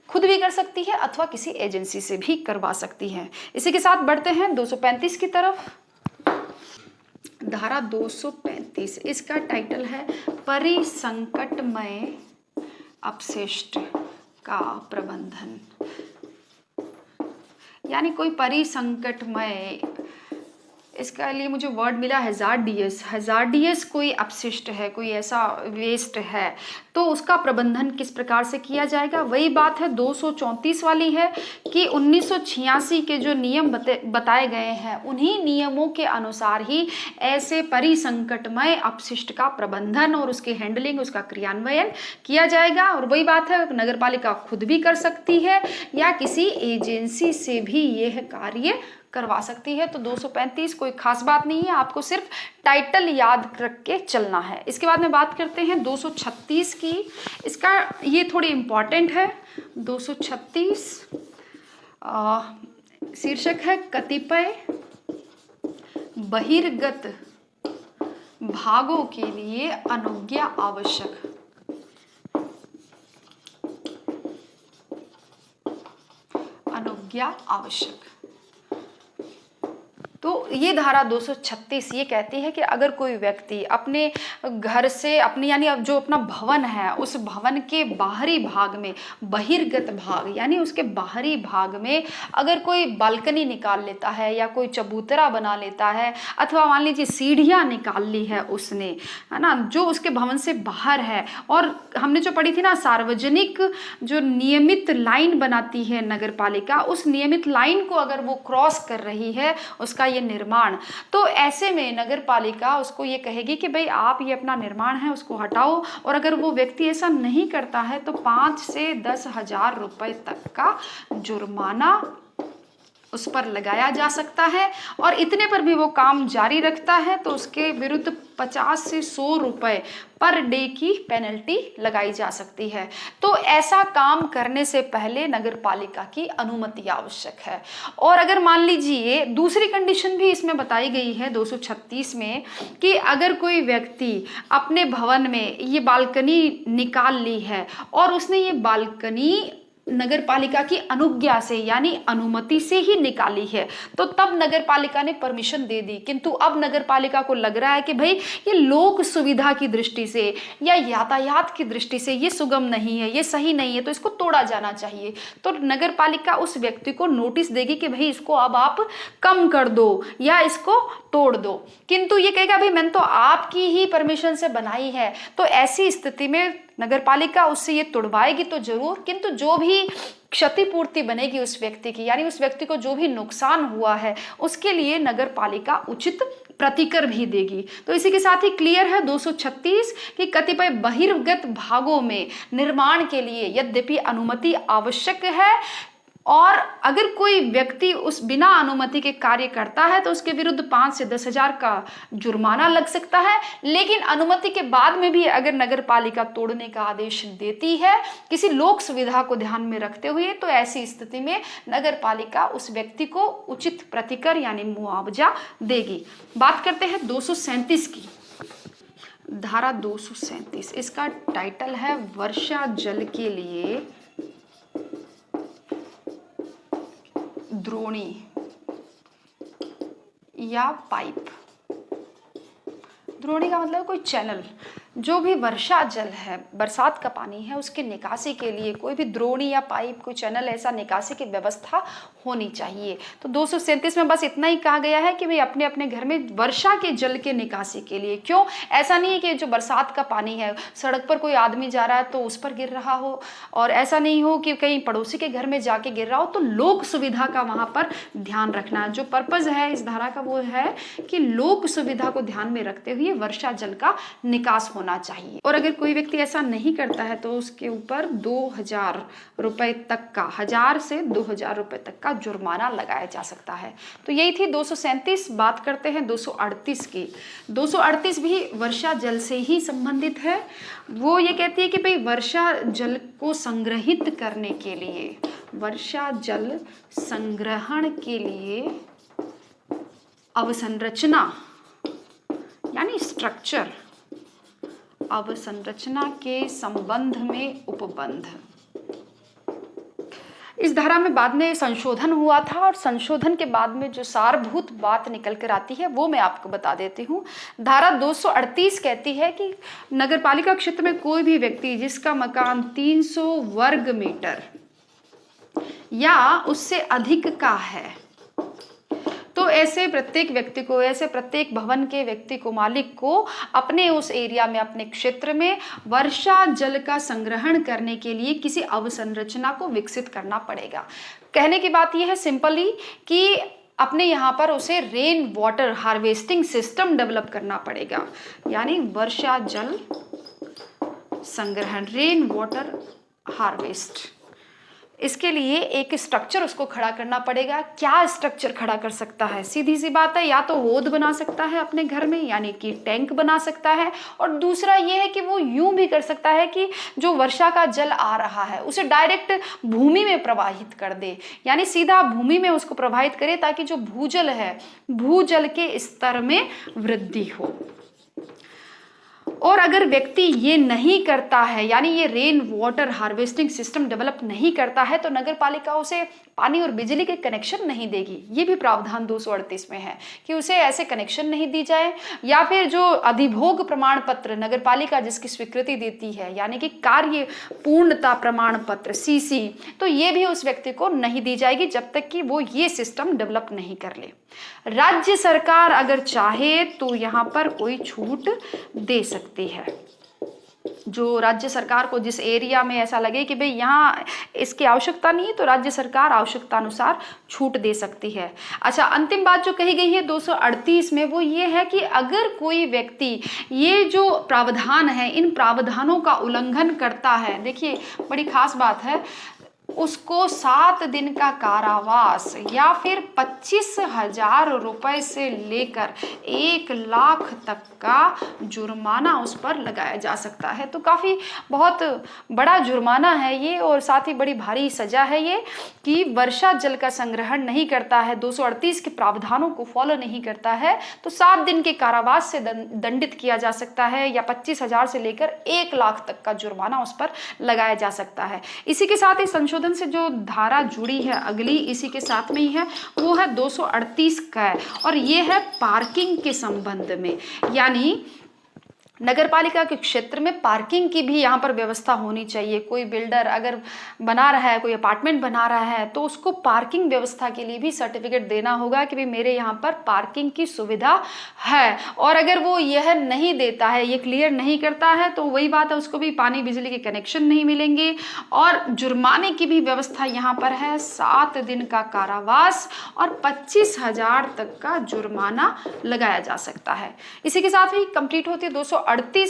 खुद भी कर सकती है अथवा किसी एजेंसी से भी करवा सकती है। इसी के साथ बढ़ते हैं 235 की तरफ। धारा 235, इसका टाइटल है परिसंकटमय अपशिष्ट का प्रबंधन, यानी कोई परिसंकटमय, इसके लिए मुझे वर्ड मिला हैजार्डियस कोई अपशिष्ट है, कोई ऐसा वेस्ट है, तो उसका प्रबंधन किस प्रकार से किया जाएगा। वही बात है 234 वाली है कि 1986 के जो नियम बताए गए हैं उन्हीं नियमों के अनुसार ही ऐसे परिसंकटमय अपशिष्ट का प्रबंधन और उसकी हैंडलिंग, उसका क्रियान्वयन किया जाएगा। और वही बात है नगरपालिका खुद भी कर सकती है या किसी एजेंसी से भी यह कार्य करवा सकती है। तो 235 कोई खास बात नहीं है, आपको सिर्फ टाइटल याद रख के चलना है। इसके बाद में बात करते हैं 236 की, इसका ये थोड़ी इंपॉर्टेंट है। 236 शीर्षक है कतिपय बहिर्गत भागों के लिए अनुज्ञा आवश्यक। अनुज्ञा आवश्यक, तो ये धारा 236 ये कहती है कि अगर कोई व्यक्ति अपने घर से अपने यानी अब जो अपना भवन है उस भवन के बाहरी भाग में, बहिर्गत भाग यानी उसके बाहरी भाग में अगर कोई बालकनी निकाल लेता है या कोई चबूतरा बना लेता है अथवा मान लीजिए सीढ़ियाँ निकाल ली है उसने, है ना, जो उसके भवन से बाहर है, और हमने जो पढ़ी थी ना सार्वजनिक जो नियमित लाइन बनाती है नगरपालिका, उस नियमित लाइन को अगर वो क्रॉस कर रही है उसका ये निर्माण, तो ऐसे में नगरपालिका उसको ये कहेगी कि भाई आप ये अपना निर्माण है उसको हटाओ। और अगर वो व्यक्ति ऐसा नहीं करता है तो 5 से 10,000 रुपए तक का जुर्माना उस पर लगाया जा सकता है, और इतने पर भी वो काम जारी रखता है तो उसके विरुद्ध 50 से 100 रुपए पर डे की पेनल्टी लगाई जा सकती है। तो ऐसा काम करने से पहले नगरपालिका की अनुमति आवश्यक है। और अगर मान लीजिए दूसरी कंडीशन भी इसमें बताई गई है 236 में कि अगर कोई व्यक्ति अपने भवन में ये बालकनी निकाल ली है और उसने ये बालकनी नगरपालिका की अनुज्ञा से यानी अनुमति से ही निकाली है, तो तब नगरपालिका ने परमिशन दे दी, किंतु अब नगरपालिका को लग रहा है कि भाई ये लोक सुविधा की दृष्टि से या यातायात की दृष्टि से ये सुगम नहीं है, ये सही नहीं है, तो इसको तोड़ा जाना चाहिए। तो नगरपालिका उस व्यक्ति को नोटिस देगी कि भाई इसको अब आप कम कर दो या इसको तोड़ दो, किंतु ये कहेगा भाई मैंने तो आपकी ही परमिशन से बनाई है। तो ऐसी स्थिति में नगरपालिका उससे ये तोड़वाएगी तो जरूर, किंतु जो भी क्षतिपूर्ति बनेगी उस व्यक्ति की, यानी उस व्यक्ति को जो भी नुकसान हुआ है उसके लिए नगरपालिका उचित प्रतिकर भी देगी। तो इसी के साथ ही क्लियर है 236 कि कतिपय बहिर्गत भागों में निर्माण के लिए यद्यपि अनुमति आवश्यक है, और अगर कोई व्यक्ति उस बिना अनुमति के कार्य करता है तो उसके विरुद्ध 5 से 10,000 का जुर्माना लग सकता है। लेकिन अनुमति के बाद में भी अगर नगरपालिका तोड़ने का आदेश देती है किसी लोक सुविधा को ध्यान में रखते हुए, तो ऐसी स्थिति में नगरपालिका उस व्यक्ति को उचित प्रतिकर यानी मुआवजा देगी। बात करते हैं 237 की, धारा 237, इसका टाइटल है वर्षा जल के लिए द्रोणी या पाइप। द्रोणी का मतलब कोई चैनल, जो भी वर्षा जल है, बरसात का पानी है, उसके निकासी के लिए कोई भी द्रोणी या पाइप, कोई चैनल, ऐसा निकासी की व्यवस्था होनी चाहिए। तो 237 में बस इतना ही कहा गया है कि भाई अपने अपने घर में वर्षा के जल के निकासी के लिए, क्यों, ऐसा नहीं है कि जो बरसात का पानी है सड़क पर कोई आदमी जा रहा है तो उस पर गिर रहा हो, और ऐसा नहीं हो कि कहीं पड़ोसी के घर में जाके गिर रहा हो, तो लोक सुविधा का वहां पर ध्यान रखना। जो पर्पज है इस धारा का वो है कि लोक सुविधा को ध्यान में रखते हुए वर्षा जल का निकास होना होना चाहिए। और अगर कोई व्यक्ति ऐसा नहीं करता है तो उसके ऊपर 2000 रुपए तक का, 1000 से 2000 रुपए तक का जुर्माना लगाया जा सकता है। तो यही थी 237। बात करते हैं 238 की। 238 भी वर्षा जल से ही संबंधित है। वो ये कहती है कि भाई वर्षा जल को संग्रहित करने के लिए, वर्षा जल संग्रहण के लिए अवसंरचना यानी स्ट्रक्चर, अवसंरचना के संबंध में उपबंध। इस धारा में बाद में संशोधन हुआ था और संशोधन के बाद में जो सारभूत बात निकल कर आती है वो मैं आपको बता देती हूँ। धारा 238 कहती है कि नगरपालिका क्षेत्र में कोई भी व्यक्ति जिसका मकान 300 वर्ग मीटर या उससे अधिक का है, तो ऐसे प्रत्येक व्यक्ति को, ऐसे प्रत्येक भवन के व्यक्ति को, मालिक को अपने उस एरिया में, अपने क्षेत्र में वर्षा जल का संग्रहण करने के लिए किसी अवसंरचना को विकसित करना पड़ेगा। कहने की बात यह है सिंपली कि अपने यहाँ पर उसे rain water harvesting system develop करना पड़ेगा, यानी वर्षा जल संग्रहण, रेन वाटर हार्वेस्ट। इसके लिए एक स्ट्रक्चर उसको खड़ा करना पड़ेगा। क्या स्ट्रक्चर खड़ा कर सकता है? सीधी सी बात है, या तो होद बना सकता है अपने घर में, यानी कि टैंक बना सकता है, और दूसरा ये है कि वो यूं भी कर सकता है कि जो वर्षा का जल आ रहा है उसे डायरेक्ट भूमि में प्रवाहित कर दे, यानी सीधा भूमि में उसको प्रवाहित करे, ताकि जो भूजल है, भूजल के स्तर में वृद्धि हो। और अगर व्यक्ति ये नहीं करता है, यानी ये rain water harvesting system develop नहीं करता है, तो नगर पालिका उसे पानी और बिजली के कनेक्शन नहीं देगी। ये भी प्रावधान 238 में है कि उसे ऐसे कनेक्शन नहीं दी जाए, या फिर जो अधिभोग प्रमाण पत्र नगर पालिका जिसकी स्वीकृति देती है, यानी कि कार्य पूर्णता प्रमाण पत्र CC, तो ये भी उस व्यक्ति को नहीं दी जाएगी जब तक कि वो ये सिस्टम डेवलप नहीं कर ले। राज्य सरकार अगर चाहे तो यहाँ पर कोई छूट दे सकती है। जो राज्य सरकार को जिस एरिया में ऐसा लगे कि भाई यहाँ इसकी आवश्यकता नहीं है, तो राज्य सरकार आवश्यकता अनुसार छूट दे सकती है। अच्छा, अंतिम बात जो कही गई है 238 में वो ये है कि अगर कोई व्यक्ति ये जो प्रावधान है, इन प्रावधानों का उल्लंघन करता है, देखिए बड़ी खास बात है, उसको 7 दिन का कारावास या फिर 25,000 रुपए से लेकर 1 लाख तक का जुर्माना उस पर लगाया जा सकता है। तो काफ़ी बहुत बड़ा जुर्माना है ये, और साथ ही बड़ी भारी सजा है ये कि वर्षा जल का संग्रहण नहीं करता है, 238 के प्रावधानों को फॉलो नहीं करता है, तो 7 दिन के कारावास से दंडित किया जा सकता है, या 25,000 से लेकर 1 लाख तक का जुर्माना उस पर लगाया जा सकता है। इसी के साथ ही संशोधन से जो धारा जुड़ी है अगली, इसी के साथ में ही है, वो है 238 का, और ये है पार्किंग के संबंध में। यानी नगरपालिका के क्षेत्र में पार्किंग की भी यहाँ पर व्यवस्था होनी चाहिए। कोई बिल्डर अगर बना रहा है, कोई अपार्टमेंट बना रहा है, तो उसको पार्किंग व्यवस्था के लिए भी सर्टिफिकेट देना होगा कि भाई मेरे यहाँ पर पार्किंग की सुविधा है। और अगर वो यह नहीं देता है, ये क्लियर नहीं करता है, तो वही बात है, उसको भी पानी बिजली के कनेक्शन नहीं मिलेंगे। और जुर्माने की भी व्यवस्था यहाँ पर है, 7 दिन का कारावास और 25,000 तक का जुर्माना लगाया जा सकता है। इसी के साथ ही कंप्लीट होती है 238।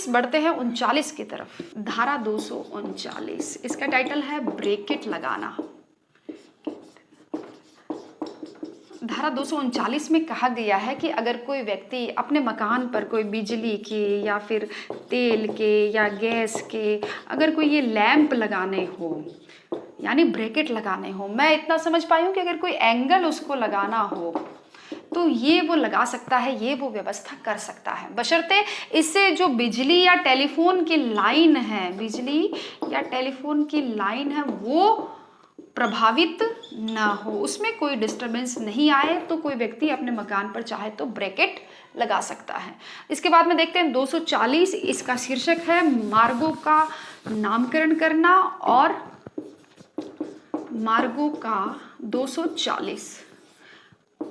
बढ़ते हैं 39 की तरफ। धारा 239, इसका टाइटल है ब्रैकेट लगाना। धारा 239 में कहा गया है कि अगर कोई व्यक्ति अपने मकान पर कोई बिजली के या फिर तेल के या गैस के अगर कोई ये लैंप लगाने हो, यानी ब्रैकेट लगाने हो, मैं इतना समझ पाई हूँ कि अगर कोई एंगल उसको लगाना हो तो ये वो लगा सकता है, ये वो व्यवस्था कर सकता है, बशर्ते इससे जो बिजली या टेलीफोन की लाइन है, बिजली या टेलीफोन की लाइन है, वो प्रभावित ना हो, उसमें कोई डिस्टरबेंस नहीं आए, तो कोई व्यक्ति अपने मकान पर चाहे तो ब्रैकेट लगा सकता है। इसके बाद में देखते हैं 240, इसका शीर्षक है मार्गों का नामकरण करना और मार्गों का 240,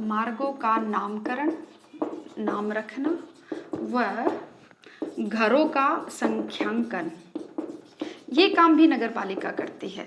मार्गों का नामकरण, नाम रखना व घरों का संख्यांकन, ये काम भी नगर पालिका करती है।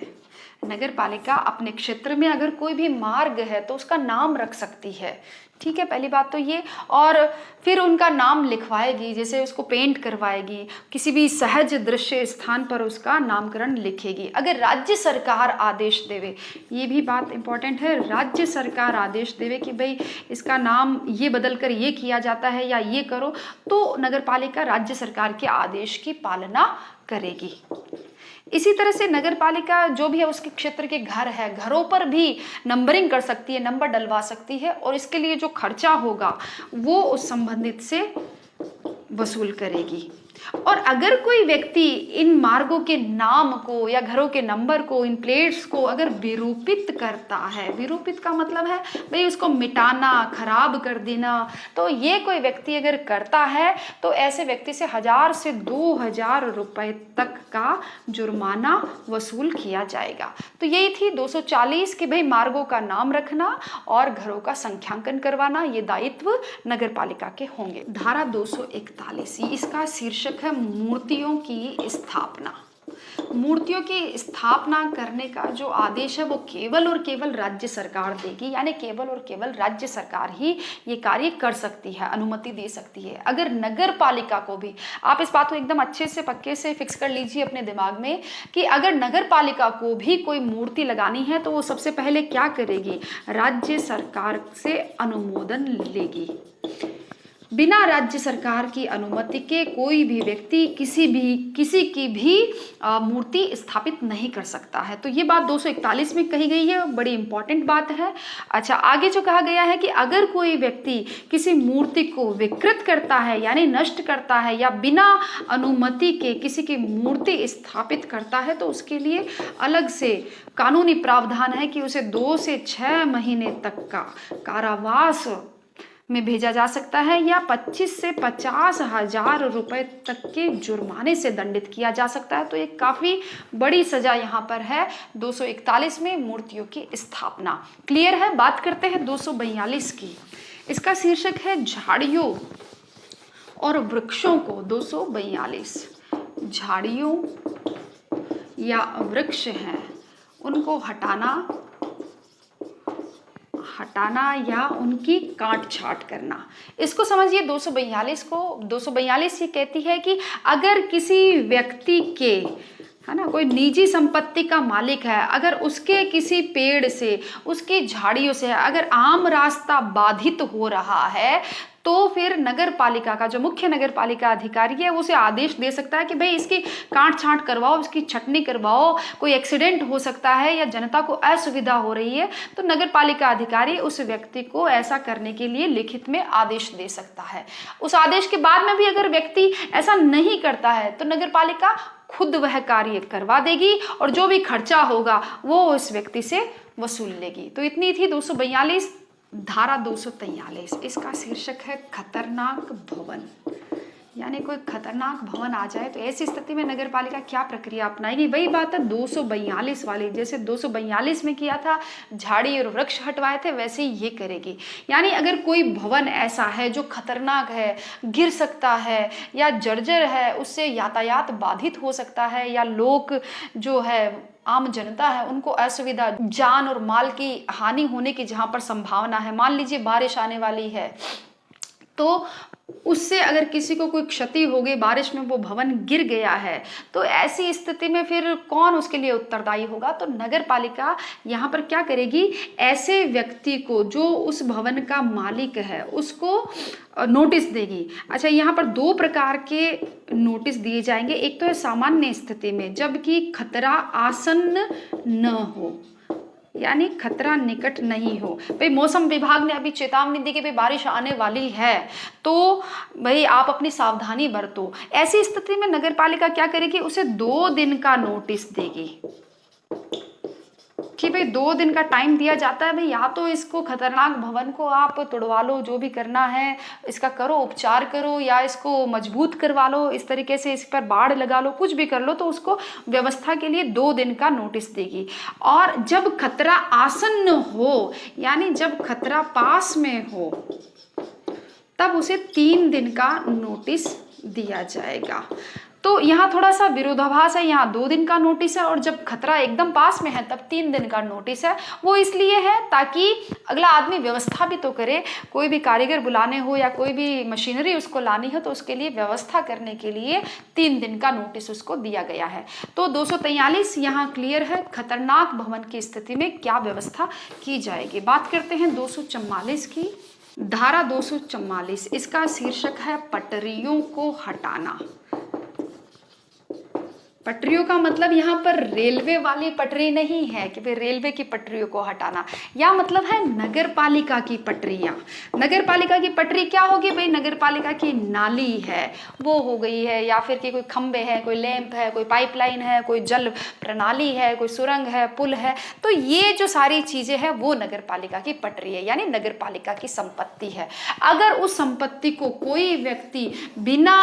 नगर पालिका अपने क्षेत्र में अगर कोई भी मार्ग है तो उसका नाम रख सकती है, ठीक है, पहली बात तो ये। और फिर उनका नाम लिखवाएगी, जैसे उसको पेंट करवाएगी, किसी भी सहज दृश्य स्थान पर उसका नामकरण लिखेगी। अगर राज्य सरकार आदेश देवे, ये भी बात इंपॉर्टेंट है, राज्य सरकार आदेश देवे कि भाई इसका नाम ये बदल कर ये किया जाता है या ये करो, तो नगर पालिका राज्य सरकार के आदेश की पालना करेगी। इसी तरह से नगर पालिका जो भी है उसके क्षेत्र के घर है, घरों पर भी नंबरिंग कर सकती है, नंबर डलवा सकती है, और इसके लिए जो खर्चा होगा वो उस संबंधित से वसूल करेगी। और अगर कोई व्यक्ति इन मार्गों के नाम को या घरों के नंबर को, इन प्लेट्स को अगर विरूपित करता है, विरूपित का मतलब है भाई उसको मिटाना, खराब कर देना, तो ये कोई व्यक्ति अगर करता है तो ऐसे व्यक्ति से 1000 से 2000 रुपए तक का जुर्माना वसूल किया जाएगा। तो यही थी 240 कि भाई मार्गों का नाम रखना और घरों का संख्यांकन करवाना, ये दायित्व नगर पालिका के होंगे। धारा 241, इसका शीर्षक है मूर्तियों की स्थापना। मूर्तियों की स्थापना करने का जो आदेश है वो केवल और केवल राज्य सरकार देगी, यानी केवल और केवल राज्य सरकार ही ये कार्य कर सकती है, अनुमति दे सकती है। अगर नगर पालिका को भी, आप इस बात को एकदम अच्छे से पक्के से फिक्स कर लीजिए अपने दिमाग में कि अगर नगर पालिका को भी कोई मूर्ति लगानी है तो वो सबसे पहले क्या करेगी, राज्य सरकार से अनुमोदन लेगी। बिना राज्य सरकार की अनुमति के कोई भी व्यक्ति किसी की भी मूर्ति स्थापित नहीं कर सकता है। तो ये बात 241 में कही गई है, बड़ी इंपॉर्टेंट बात है। अच्छा, आगे जो कहा गया है कि अगर कोई व्यक्ति किसी मूर्ति को विकृत करता है यानी नष्ट करता है या बिना अनुमति के किसी की मूर्ति स्थापित करता है तो उसके लिए अलग से कानूनी प्रावधान है कि उसे 2 से 6 महीने तक का कारावास में भेजा जा सकता है या 25 से 50,000 रुपए तक के जुर्माने से दंडित किया जा सकता है। तो एक काफ़ी बड़ी सजा यहाँ पर है 241 में, मूर्तियों की स्थापना। क्लियर है? बात करते हैं 242 की। इसका शीर्षक है झाड़ियों और वृक्षों को। 242 झाड़ियों या वृक्ष हैं उनको हटाना या उनकी काट छाट करना। इसको समझिए 242 ये कहती है कि अगर किसी व्यक्ति के, है ना, कोई निजी संपत्ति का मालिक है, अगर उसके किसी पेड़ से, उसकी झाड़ियों से अगर आम रास्ता बाधित हो रहा है तो फिर नगर पालिका का जो मुख्य नगर पालिका अधिकारी है उसे आदेश दे सकता है कि भाई इसकी काट छांट करवाओ, इसकी छटनी करवाओ, कोई एक्सीडेंट हो सकता है या जनता को असुविधा हो रही है, तो नगर पालिका अधिकारी उस व्यक्ति को ऐसा करने के लिए लिखित में आदेश दे सकता है। उस आदेश के बाद में भी अगर व्यक्ति ऐसा नहीं करता है तो नगर पालिका खुद वह कार्य करवा देगी और जो भी खर्चा होगा वो उस व्यक्ति से वसूल लेगी। तो इतनी थी 242। धारा 243, इसका शीर्षक है खतरनाक भवन। यानी कोई खतरनाक भवन आ जाए तो ऐसी स्थिति में नगर पालिका क्या प्रक्रिया अपनाएगी। वही बात है 242 वाली, जैसे 242 में किया था, झाड़ी और वृक्ष हटवाए थे, वैसे ही ये करेगी। यानी अगर कोई भवन ऐसा है जो खतरनाक है, गिर सकता है या जर्जर है, उससे यातायात बाधित हो सकता है या लोग जो है आम जनता है उनको असुविधा, जान और माल की हानि होने की जहां पर संभावना है, मान लीजिए बारिश आने वाली है तो उससे अगर किसी को कोई क्षति हो गई, बारिश में वो भवन गिर गया है, तो ऐसी स्थिति में फिर कौन उसके लिए उत्तरदायी होगा। तो नगर पालिका यहाँ पर क्या करेगी, ऐसे व्यक्ति को जो उस भवन का मालिक है उसको नोटिस देगी। अच्छा, यहाँ पर 2 प्रकार के नोटिस दिए जाएंगे। एक तो है सामान्य स्थिति में, जबकि खतरा आसन्न न हो, यानी खतरा निकट नहीं हो। भाई मौसम विभाग ने अभी चेतावनी दी कि भाई बारिश आने वाली है तो भाई आप अपनी सावधानी बरतो। ऐसी स्थिति में नगर पालिका क्या करेगी, उसे 2 दिन का नोटिस देगी कि भाई 2 दिन का टाइम दिया जाता है, भाई या तो इसको खतरनाक भवन को आप तोड़वा लो, जो भी करना है इसका करो, उपचार करो, या इसको मजबूत करवा लो, इस तरीके से इस पर बाड़ लगा लो, कुछ भी कर लो, तो उसको व्यवस्था के लिए 2 दिन का नोटिस देगी। और जब खतरा आसन्न हो, यानी जब खतरा पास में हो, तब उसे 3 दिन का नोटिस दिया जाएगा। तो यहाँ थोड़ा सा विरोधाभास है, यहाँ 2 दिन का नोटिस है और जब खतरा एकदम पास में है तब 3 दिन का नोटिस है। वो इसलिए है ताकि अगला आदमी व्यवस्था भी तो करे, कोई भी कारीगर बुलाने हो या कोई भी मशीनरी उसको लानी हो तो उसके लिए व्यवस्था करने के लिए 3 दिन का नोटिस उसको दिया गया है। तो 243 यहाँ क्लियर है, खतरनाक भवन की स्थिति में क्या व्यवस्था की जाएगी। बात करते हैं 244 की। धारा 244, इसका शीर्षक है पटरियों को हटाना। पटरियों का मतलब यहाँ पर रेलवे वाली पटरी नहीं है कि भाई रेलवे की पटरियों को हटाना, या मतलब है नगर पालिका की पटरियाँ। नगर पालिका की पटरी क्या होगी भाई, नगर पालिका की नाली है वो हो गई है, या फिर कि कोई खंबे है, कोई लैंप है, कोई पाइपलाइन है, कोई जल प्रणाली है, कोई सुरंग है, पुल है, तो ये जो सारी चीज़ें हैं वो नगर पालिका की पटरी है, यानी नगर पालिका की संपत्ति है। अगर उस संपत्ति को कोई व्यक्ति बिना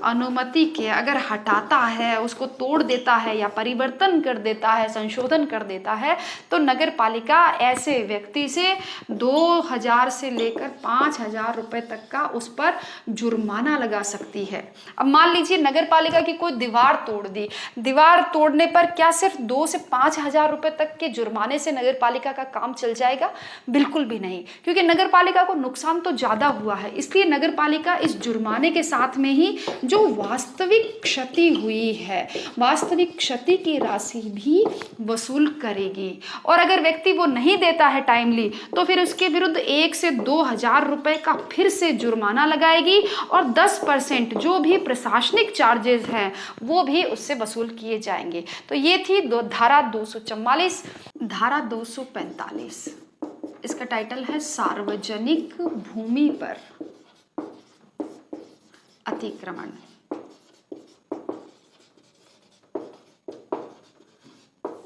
अनुमति के अगर हटाता है, उसको तोड़ देता है या परिवर्तन कर देता है, संशोधन कर देता है, तो नगर पालिका ऐसे व्यक्ति से 2000 से लेकर 5000 रुपए तक का उस पर जुर्माना लगा सकती है। अब मान लीजिए नगर पालिका की कोई दीवार तोड़ दी, दीवार तोड़ने पर क्या सिर्फ 2 से 5000 रुपए तक के जुर्माने से नगर पालिका का काम चल जाएगा? बिल्कुल भी नहीं, क्योंकि नगर पालिका को नुकसान तो ज्यादा हुआ है, इसलिए नगर पालिका इस जुर्माने के साथ में ही जो वास्तविक क्षति हुई है, वास्तविक क्षति की राशि भी वसूल करेगी। और अगर व्यक्ति वो नहीं देता है टाइमली, तो फिर उसके विरुद्ध 1 से 2000 रुपए का फिर से जुर्माना लगाएगी और 10% जो भी प्रशासनिक चार्जेस हैं वो भी उससे वसूल किए जाएंगे। तो ये थी धारा 244। धारा 245, इसका टाइटल है सार्वजनिक भूमि पर अतिक्रमण।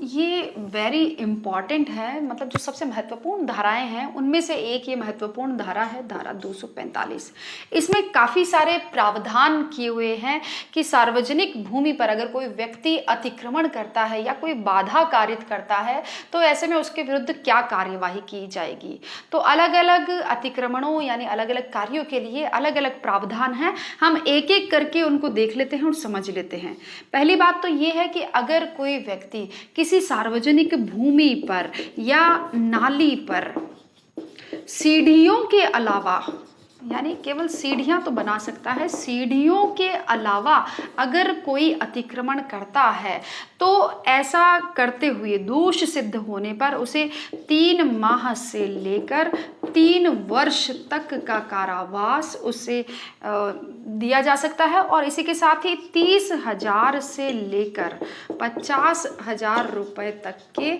ये वेरी इंपॉर्टेंट है, मतलब जो सबसे महत्वपूर्ण धाराएं हैं उनमें से एक ये महत्वपूर्ण धारा है, धारा 245। इसमें काफ़ी सारे प्रावधान किए हुए हैं कि सार्वजनिक भूमि पर अगर कोई व्यक्ति अतिक्रमण करता है या कोई बाधा कारित करता है तो ऐसे में उसके विरुद्ध क्या कार्यवाही की जाएगी। तो अलग अलग अतिक्रमणों यानी अलग अलग कार्यों के लिए अलग अलग प्रावधान हैं, हम एक एक करके उनको देख लेते हैं और समझ लेते हैं। पहली बात तो ये है कि अगर कोई व्यक्ति किसी सार्वजनिक भूमि पर या नाली पर सीढ़ियों के अलावा, यानी केवल सीढ़ियां तो बना सकता है, सीढ़ियों के अलावा अगर कोई अतिक्रमण करता है तो ऐसा करते हुए दोष सिद्ध होने पर उसे 3 माह से लेकर 3 वर्ष तक का कारावास उसे दिया जा सकता है और इसी के साथ ही 30,000 से लेकर 50,000 रुपए तक के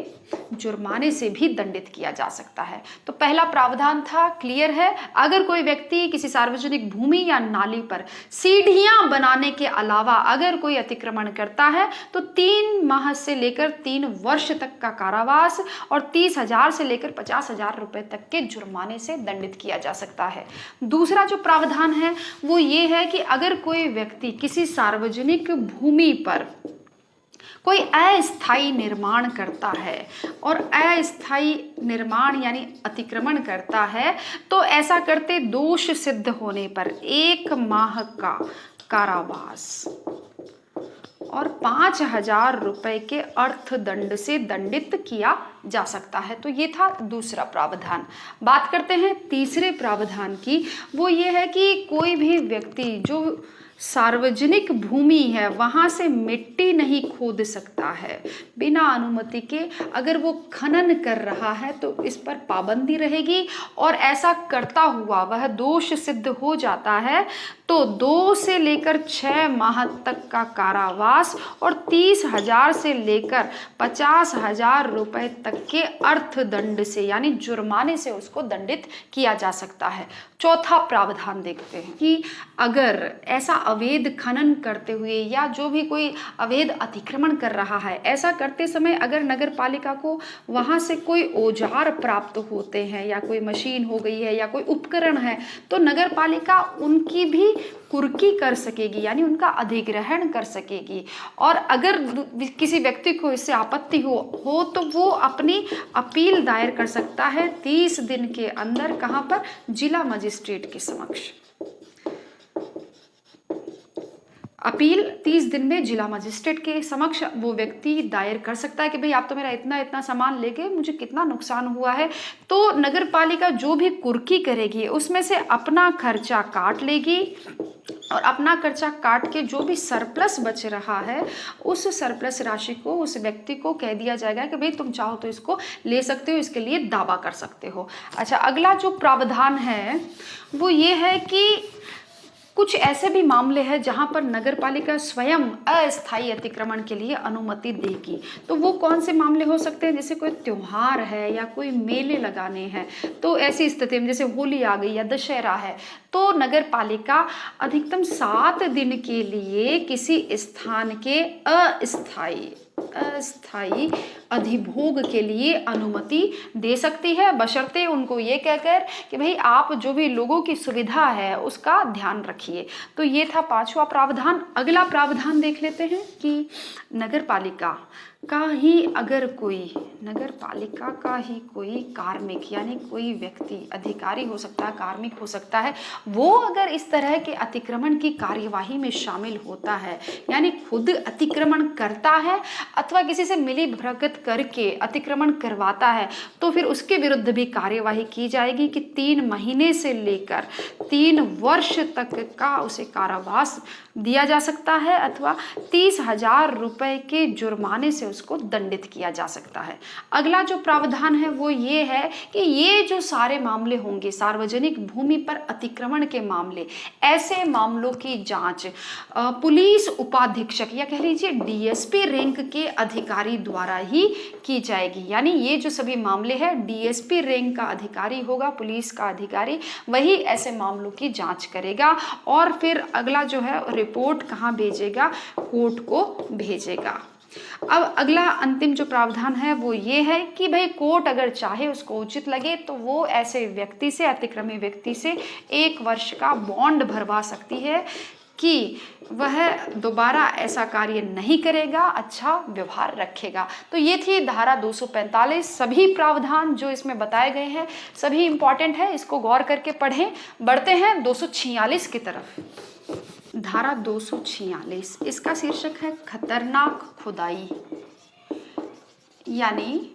जुर्माने से भी दंडित किया जा सकता है। तो पहला प्रावधान था, क्लियर है, अगर कोई व्यक्ति किसी सार्वजनिक भूमि या नाली पर सीढ़ियां बनाने के अलावा अगर कोई अतिक्रमण करता है तो 3 माह से लेकर 3 वर्ष तक का कारावास और 30,000 से लेकर 50,000 रुपए तक के जुर्माने से दंडित किया जा सकता है। दूसरा जो प्रावधान है वो ये है कि अगर कोई व्यक्ति किसी सार्वजनिक भूमि पर कोई अस्थायी निर्माण करता है और अस्थायी निर्माण यानी अतिक्रमण करता है तो ऐसा करते दोष सिद्ध होने पर 1 माह का कारावास और 5,000 रुपए के अर्थदंड से दंडित किया जा सकता है। तो ये था दूसरा प्रावधान। बात करते हैं तीसरे प्रावधान की, वो ये है कि कोई भी व्यक्ति जो सार्वजनिक भूमि है वहां से मिट्टी नहीं खोद सकता है बिना अनुमति के। अगर वो खनन कर रहा है तो इस पर पाबंदी रहेगी और ऐसा करता हुआ वह दोष सिद्ध हो जाता है तो 2 से लेकर 6 माह तक का कारावास और 30,000 से लेकर 50,000 रुपए तक के अर्थदंड से यानी जुर्माने से उसको दंडित किया जा सकता है। चौथा प्रावधान देखते हैं कि अगर ऐसा अवैध खनन करते हुए या जो भी कोई अवैध अतिक्रमण कर रहा है, ऐसा करते समय अगर नगर पालिका को वहां से कोई औजार प्राप्त होते हैं या कोई मशीन हो गई है या कोई उपकरण है तो नगर पालिका उनकी भी कुर्की कर सकेगी यानी उनका अधिग्रहण कर सकेगी। और अगर किसी व्यक्ति को इससे आपत्ति हो तो वो अपनी अपील दायर कर सकता है 30 दिन के अंदर। कहाँ पर? जिला मजिस्ट्रेट के समक्ष। अपील 30 दिन में जिला मजिस्ट्रेट के समक्ष वो व्यक्ति दायर कर सकता है कि भाई आप तो मेरा इतना इतना सामान ले गए, मुझे कितना नुकसान हुआ है। तो नगर पालिका जो भी कुर्की करेगी उसमें से अपना खर्चा काट लेगी और अपना खर्चा काट के जो भी सरप्लस बच रहा है उस सरप्लस राशि को उस व्यक्ति को कह दिया जाएगा कि भाई तुम चाहो तो इसको ले सकते हो, इसके लिए दावा कर सकते हो। अच्छा, अगला जो प्रावधान है वो ये है कि कुछ ऐसे भी मामले हैं जहां पर नगर पालिका स्वयं अस्थायी अतिक्रमण के लिए अनुमति देगी। तो वो कौन से मामले हो सकते हैं? जैसे कोई त्योहार है या कोई मेले लगाने हैं, तो ऐसी स्थिति में जैसे होली आ गई या दशहरा है, तो नगर पालिका अधिकतम 7 दिन के लिए किसी स्थान के अस्थायी अधिभोग के लिए अनुमति दे सकती है, बशर्ते उनको ये कहकर कि भाई आप जो भी लोगों की सुविधा है उसका ध्यान रखिए। तो ये था 5वां प्रावधान। अगला प्रावधान देख लेते हैं कि नगर पालिका का ही कार्मिक यानी कोई व्यक्ति, अधिकारी हो सकता है, कार्मिक हो सकता है, वो अगर इस तरह के अतिक्रमण की कार्यवाही में शामिल होता है, यानी खुद अतिक्रमण करता है अथवा किसी से मिली भगत करके अतिक्रमण करवाता है, तो फिर उसके विरुद्ध भी कार्यवाही की जाएगी कि 3 महीने से लेकर 3 वर्ष तक का उसे कारावास दिया जा सकता है अथवा 30,000 रुपए के जुर्माने से उसको दंडित किया जा सकता है। अगला जो प्रावधान है वो ये है कि ये जो सारे मामले होंगे सार्वजनिक भूमि पर अतिक्रमण के मामले, ऐसे मामलों की जांच पुलिस उपाधीक्षक या कह लीजिए डीएसपी रैंक के अधिकारी द्वारा ही की जाएगी। यानी ये जो सभी मामले हैं डीएसपी रैंक का अधिकारी होगा, पुलिस का अधिकारी, वही ऐसे मामलों की जांच करेगा और फिर अगला जो है रिपोर्ट कहाँ भेजेगा? कोर्ट को भेजेगा। अब अगला अंतिम जो प्रावधान है वो ये है कि भाई कोर्ट अगर चाहे, उसको उचित लगे, तो वो ऐसे व्यक्ति से, अतिक्रमी व्यक्ति से 1 वर्ष का बॉन्ड भरवा सकती है कि वह दोबारा ऐसा कार्य नहीं करेगा, अच्छा व्यवहार रखेगा। तो ये थी धारा 245। सभी प्रावधान जो इसमें बताए गए हैं सभी इंपॉर्टेंट है, इसको गौर करके पढ़ें। बढ़ते हैं 246 की तरफ। धारा 246, इसका शीर्षक है खतरनाक खुदाई। यानी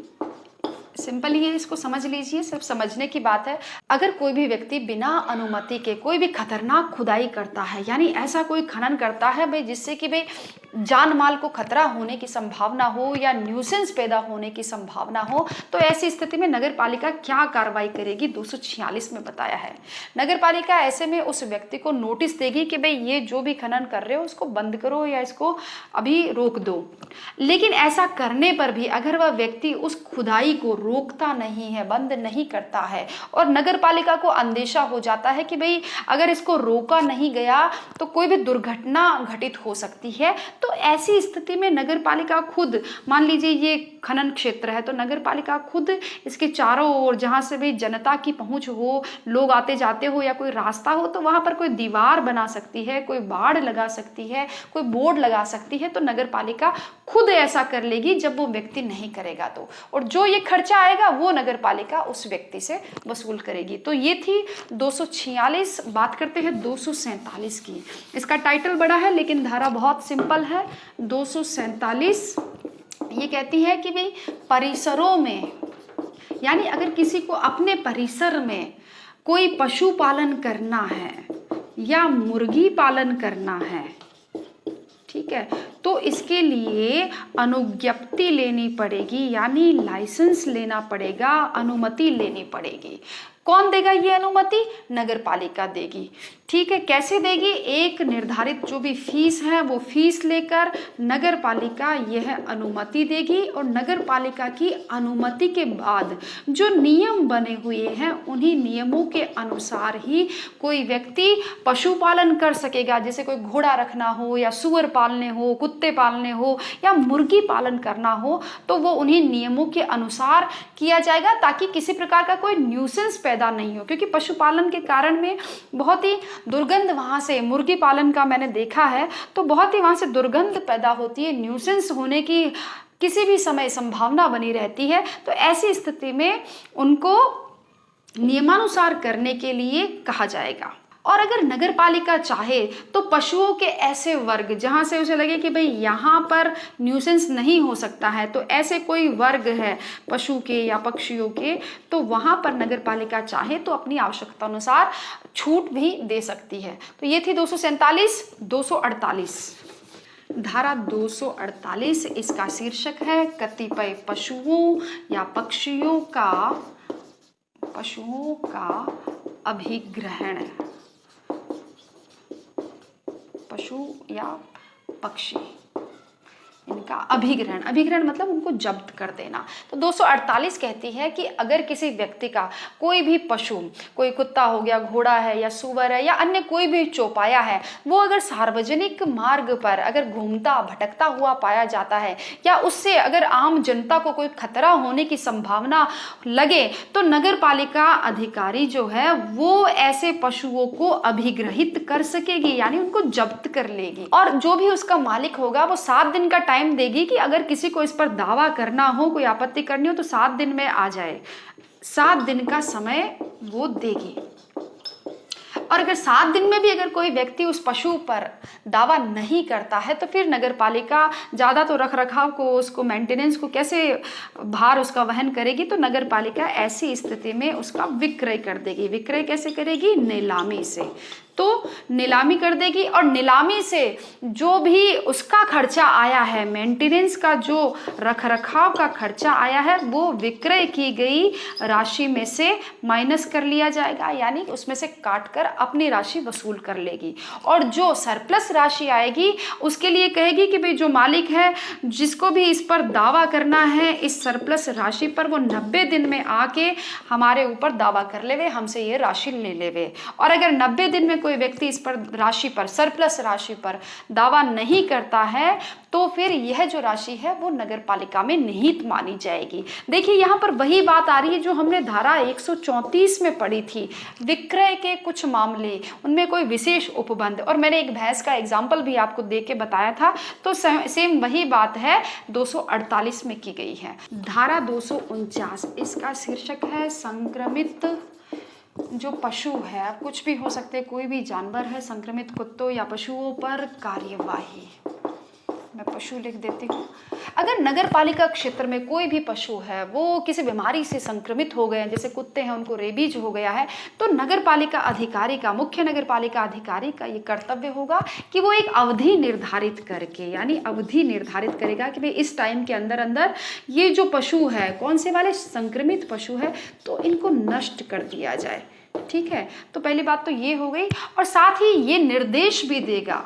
सिंपली है, इसको समझ लीजिए, सिर्फ समझने की बात है। अगर कोई भी व्यक्ति बिना अनुमति के कोई भी खतरनाक खुदाई करता है, यानी ऐसा कोई खनन करता है भाई जिससे कि भाई जान माल को खतरा होने की संभावना हो या न्यूसेंस पैदा होने की संभावना हो, तो ऐसी स्थिति में नगर पालिका क्या कार्रवाई करेगी 246 में बताया है। नगर पालिका ऐसे में उस व्यक्ति को नोटिस देगी कि भाई ये जो भी खनन कर रहे हो उसको बंद करो या इसको अभी रोक दो। लेकिन ऐसा करने पर भी अगर वह व्यक्ति उस खुदाई को रोकता नहीं है, बंद नहीं करता है और नगर पालिका को अंदेशा हो जाता है कि भाई अगर इसको रोका नहीं गया तो कोई भी दुर्घटना घटित हो सकती है, तो ऐसी स्थिति में नगर पालिका खुद, मान लीजिए ये खनन क्षेत्र है, तो नगर पालिका खुद इसके चारों ओर जहां से भी जनता की पहुंच हो, लोग आते जाते हो या कोई रास्ता हो, तो वहां पर कोई दीवार बना सकती है, कोई बाड़ लगा सकती है, कोई बोर्ड लगा सकती है। तो नगर पालिका खुद ऐसा कर लेगी जब वो व्यक्ति नहीं करेगा तो, और जो ये खर्चा आएगा वो नगर पालिका उस व्यक्ति से वसूल करेगी। तो ये थी 246। बात करते हैं 247 की। इसका टाइटल बड़ा है लेकिन धारा बहुत सिंपल है। 247 ये कहती है कि भाई परिसरों में, यानी अगर किसी को अपने परिसर में कोई पशु पालन करना है या मुर्गी पालन करना है, ठीक है, तो इसके लिए अनुज्ञप्ति लेनी पड़ेगी, यानी लाइसेंस लेना पड़ेगा, अनुमति लेनी पड़ेगी। कौन देगा ये अनुमति? नगर पालिका देगी। ठीक है, कैसे देगी? एक निर्धारित जो भी फीस है वो फीस लेकर नगर पालिका यह अनुमति देगी और नगर पालिका की अनुमति के बाद जो नियम बने हुए हैं उन्हीं नियमों के अनुसार ही कोई व्यक्ति पशुपालन कर सकेगा। जैसे कोई घोड़ा रखना हो या सुअर पालने हो, कुत्ते पालने हो या मुर्गी पालन करना हो, तो वो उन्हीं नियमों के अनुसार किया जाएगा ताकि किसी प्रकार का कोई न्यूसेंस पैदा नहीं हो। क्योंकि पशुपालन के कारण में बहुत ही दुर्गंध, वहां से मुर्गी पालन का मैंने देखा है तो बहुत ही वहां से दुर्गंध पैदा होती है, न्यूसेंस होने की किसी भी समय संभावना बनी रहती है। तो ऐसी स्थिति में उनको नियमानुसार करने के लिए कहा जाएगा। और अगर नगर पालिका चाहे तो पशुओं के ऐसे वर्ग जहां से उसे लगे कि भाई यहाँ पर न्यूसेंस नहीं हो सकता है, तो ऐसे कोई वर्ग है पशु के या पक्षियों के, तो वहां पर नगर पालिका चाहे तो अपनी आवश्यकता अनुसार छूट भी दे सकती है। तो ये थी 247। 248 धारा 248 इसका शीर्षक है कतिपय पशुओं या पक्षियों का अभिग्रहण। पशु या पक्षी इनका अभिग्रहण, अभिग्रहण मतलब उनको जब्त कर देना। तो 248 कहती है कि अगर किसी व्यक्ति का कोई भी पशु, कोई कुत्ता हो गया, घोड़ा है या सूअर है या अन्य कोई भी चौपाया है, वो अगर सार्वजनिक मार्ग पर अगर घूमता भटकता हुआ पाया जाता है या उससे अगर आम जनता को कोई खतरा होने की संभावना लगे, तो नगर पालिका अधिकारी जो है वो ऐसे पशुओं को अभिग्रहित कर सकेगी, यानी उनको जब्त कर लेगी। और जो भी उसका मालिक होगा वो 7 दिन का टाइम देगी कि अगर किसी को इस पर दावा करना हो, कोई आपत्ति करनी हो तो 7 दिन में आ जाए। 7 दिन का समय वो देगी। और अगर 7 दिन में भी अगर कोई व्यक्ति उस पशु पर दावा नहीं करता है, तो फिर नगर पालिका ज़्यादा तो रख रखाव को, उसको मेंटेनेंस को कैसे भार उसका वहन करेगी, तो नगर पालिका ऐसी स्थिति में उसका विक्रय कर देगी। विक्रय कैसे करेगी? नीलामी से। तो नीलामी कर देगी और नीलामी से जो भी उसका खर्चा आया है, मेंटेनेंस का जो रखरखाव का खर्चा आया है, वो विक्रय की गई राशि में से माइनस कर लिया जाएगा, यानी उसमें से काट कर अपनी राशि वसूल कर लेगी। और जो सरप्लस राशि आएगी उसके लिए कहेगी कि भाई जो मालिक है, जिसको भी इस पर दावा करना है इस सरप्लस राशि पर, वो 90 दिन में आके हमारे ऊपर दावा कर लेवे, हमसे ये राशि ले लेवे। और अगर 90 दिन में कोई व्यक्ति इस पर राशि पर, सरप्लस राशि पर दावा नहीं करता है, तो फिर यह जो राशि है वो नगर पालिका में निहित मानी जाएगी। देखिए यहाँ पर वही बात आ रही है जो हमने धारा 134 में पढ़ी थी, विक्रय के कुछ मामले, उनमें कोई विशेष उपबंध, और मैंने एक भैंस का एग्जाम्पल भी आपको दे के बताया था। तो सेम वही बात है 248 में की गई है। धारा 249 इसका शीर्षक है संक्रमित जो पशु है, कुछ भी हो सकते, कोई भी जानवर है, संक्रमित कुत्तों या पशुओं पर कार्यवाही। मैं पशु लिख देती हूँ। अगर नगर पालिका क्षेत्र में कोई भी पशु है वो किसी बीमारी से संक्रमित हो गए हैं, जैसे कुत्ते हैं उनको रेबीज हो गया है, तो नगर पालिका अधिकारी का, मुख्य नगर पालिका अधिकारी का ये कर्तव्य होगा कि वो एक अवधि निर्धारित करके, यानी अवधि निर्धारित करेगा कि भाई इस टाइम के अंदर अंदर ये जो पशु है, कौन से वाले संक्रमित पशु है, तो इनको नष्ट कर दिया जाए। ठीक है, तो पहली बात तो ये हो गई। और साथ ही ये निर्देश भी देगा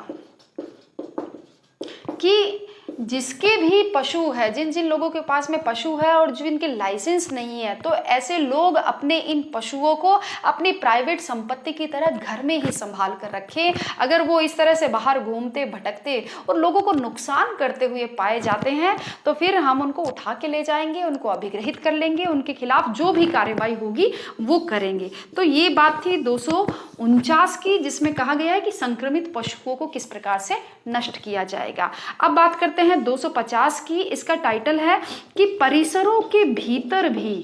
कि जिसके भी पशु है, जिन जिन लोगों के पास में पशु है और जिनके लाइसेंस नहीं है, तो ऐसे लोग अपने इन पशुओं को अपनी प्राइवेट संपत्ति की तरह घर में ही संभाल कर रखें। अगर वो इस तरह से बाहर घूमते भटकते और लोगों को नुकसान करते हुए पाए जाते हैं, तो फिर हम उनको उठा के ले जाएंगे, उनको अभिग्रहित कर लेंगे, उनके खिलाफ जो भी कार्रवाई होगी वो करेंगे। तो ये बात थी 249 की, जिसमें कहा गया है कि संक्रमित पशुओं को किस प्रकार से नष्ट किया जाएगा। अब बात करते हैं 250 की। इसका टाइटल है कि परिसरों के भीतर भी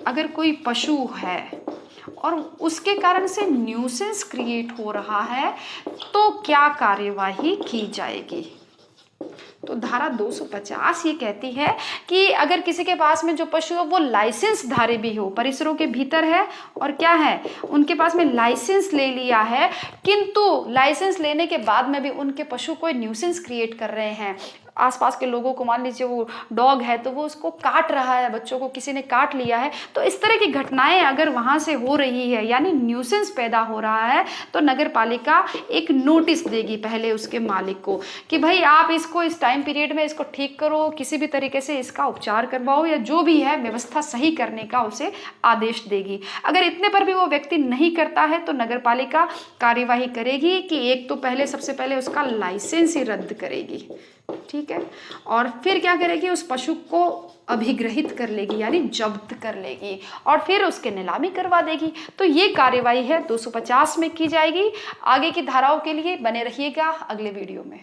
अगर कोई पशु है और उसके कारण से न्यूसेंस क्रिएट हो रहा है, तो क्या कार्यवाही की जाएगी। तो धारा 250 ये कहती है कि अगर किसी के पास में जो पशु है वो लाइसेंस धारी भी हो, परिसरों के भीतर है और क्या है, उनके पास में लाइसेंस ले लिया है, किंतु लाइसेंस लेने के बाद में भी उनके पशु कोई न्यूसेंस क्रिएट कर रहे हैं, आसपास के लोगों को, मान लीजिए वो डॉग है तो वो उसको काट रहा है, बच्चों को किसी ने काट लिया है, तो इस तरह की घटनाएं अगर वहां से हो रही है, यानी न्यूसेंस पैदा हो रहा है, तो नगर पालिका एक नोटिस देगी पहले उसके मालिक को कि भाई आप इसको इस टाइम पीरियड में इसको ठीक करो, किसी भी तरीके से इसका उपचार करवाओ, या जो भी है व्यवस्था सही करने का उसे आदेश देगी। अगर इतने पर भी वो व्यक्ति नहीं करता है तो नगर पालिका कार्यवाही करेगी कि एक तो पहले, सबसे पहले उसका लाइसेंस ही रद्द करेगी। ठीक है, और फिर क्या करेगी, उस पशु को अभिग्रहित कर लेगी, यानी जब्त कर लेगी, और फिर उसके नीलामी करवा देगी। तो ये कार्यवाही है 250 में की जाएगी। आगे की धाराओं के लिए बने रहिएगा अगले वीडियो में।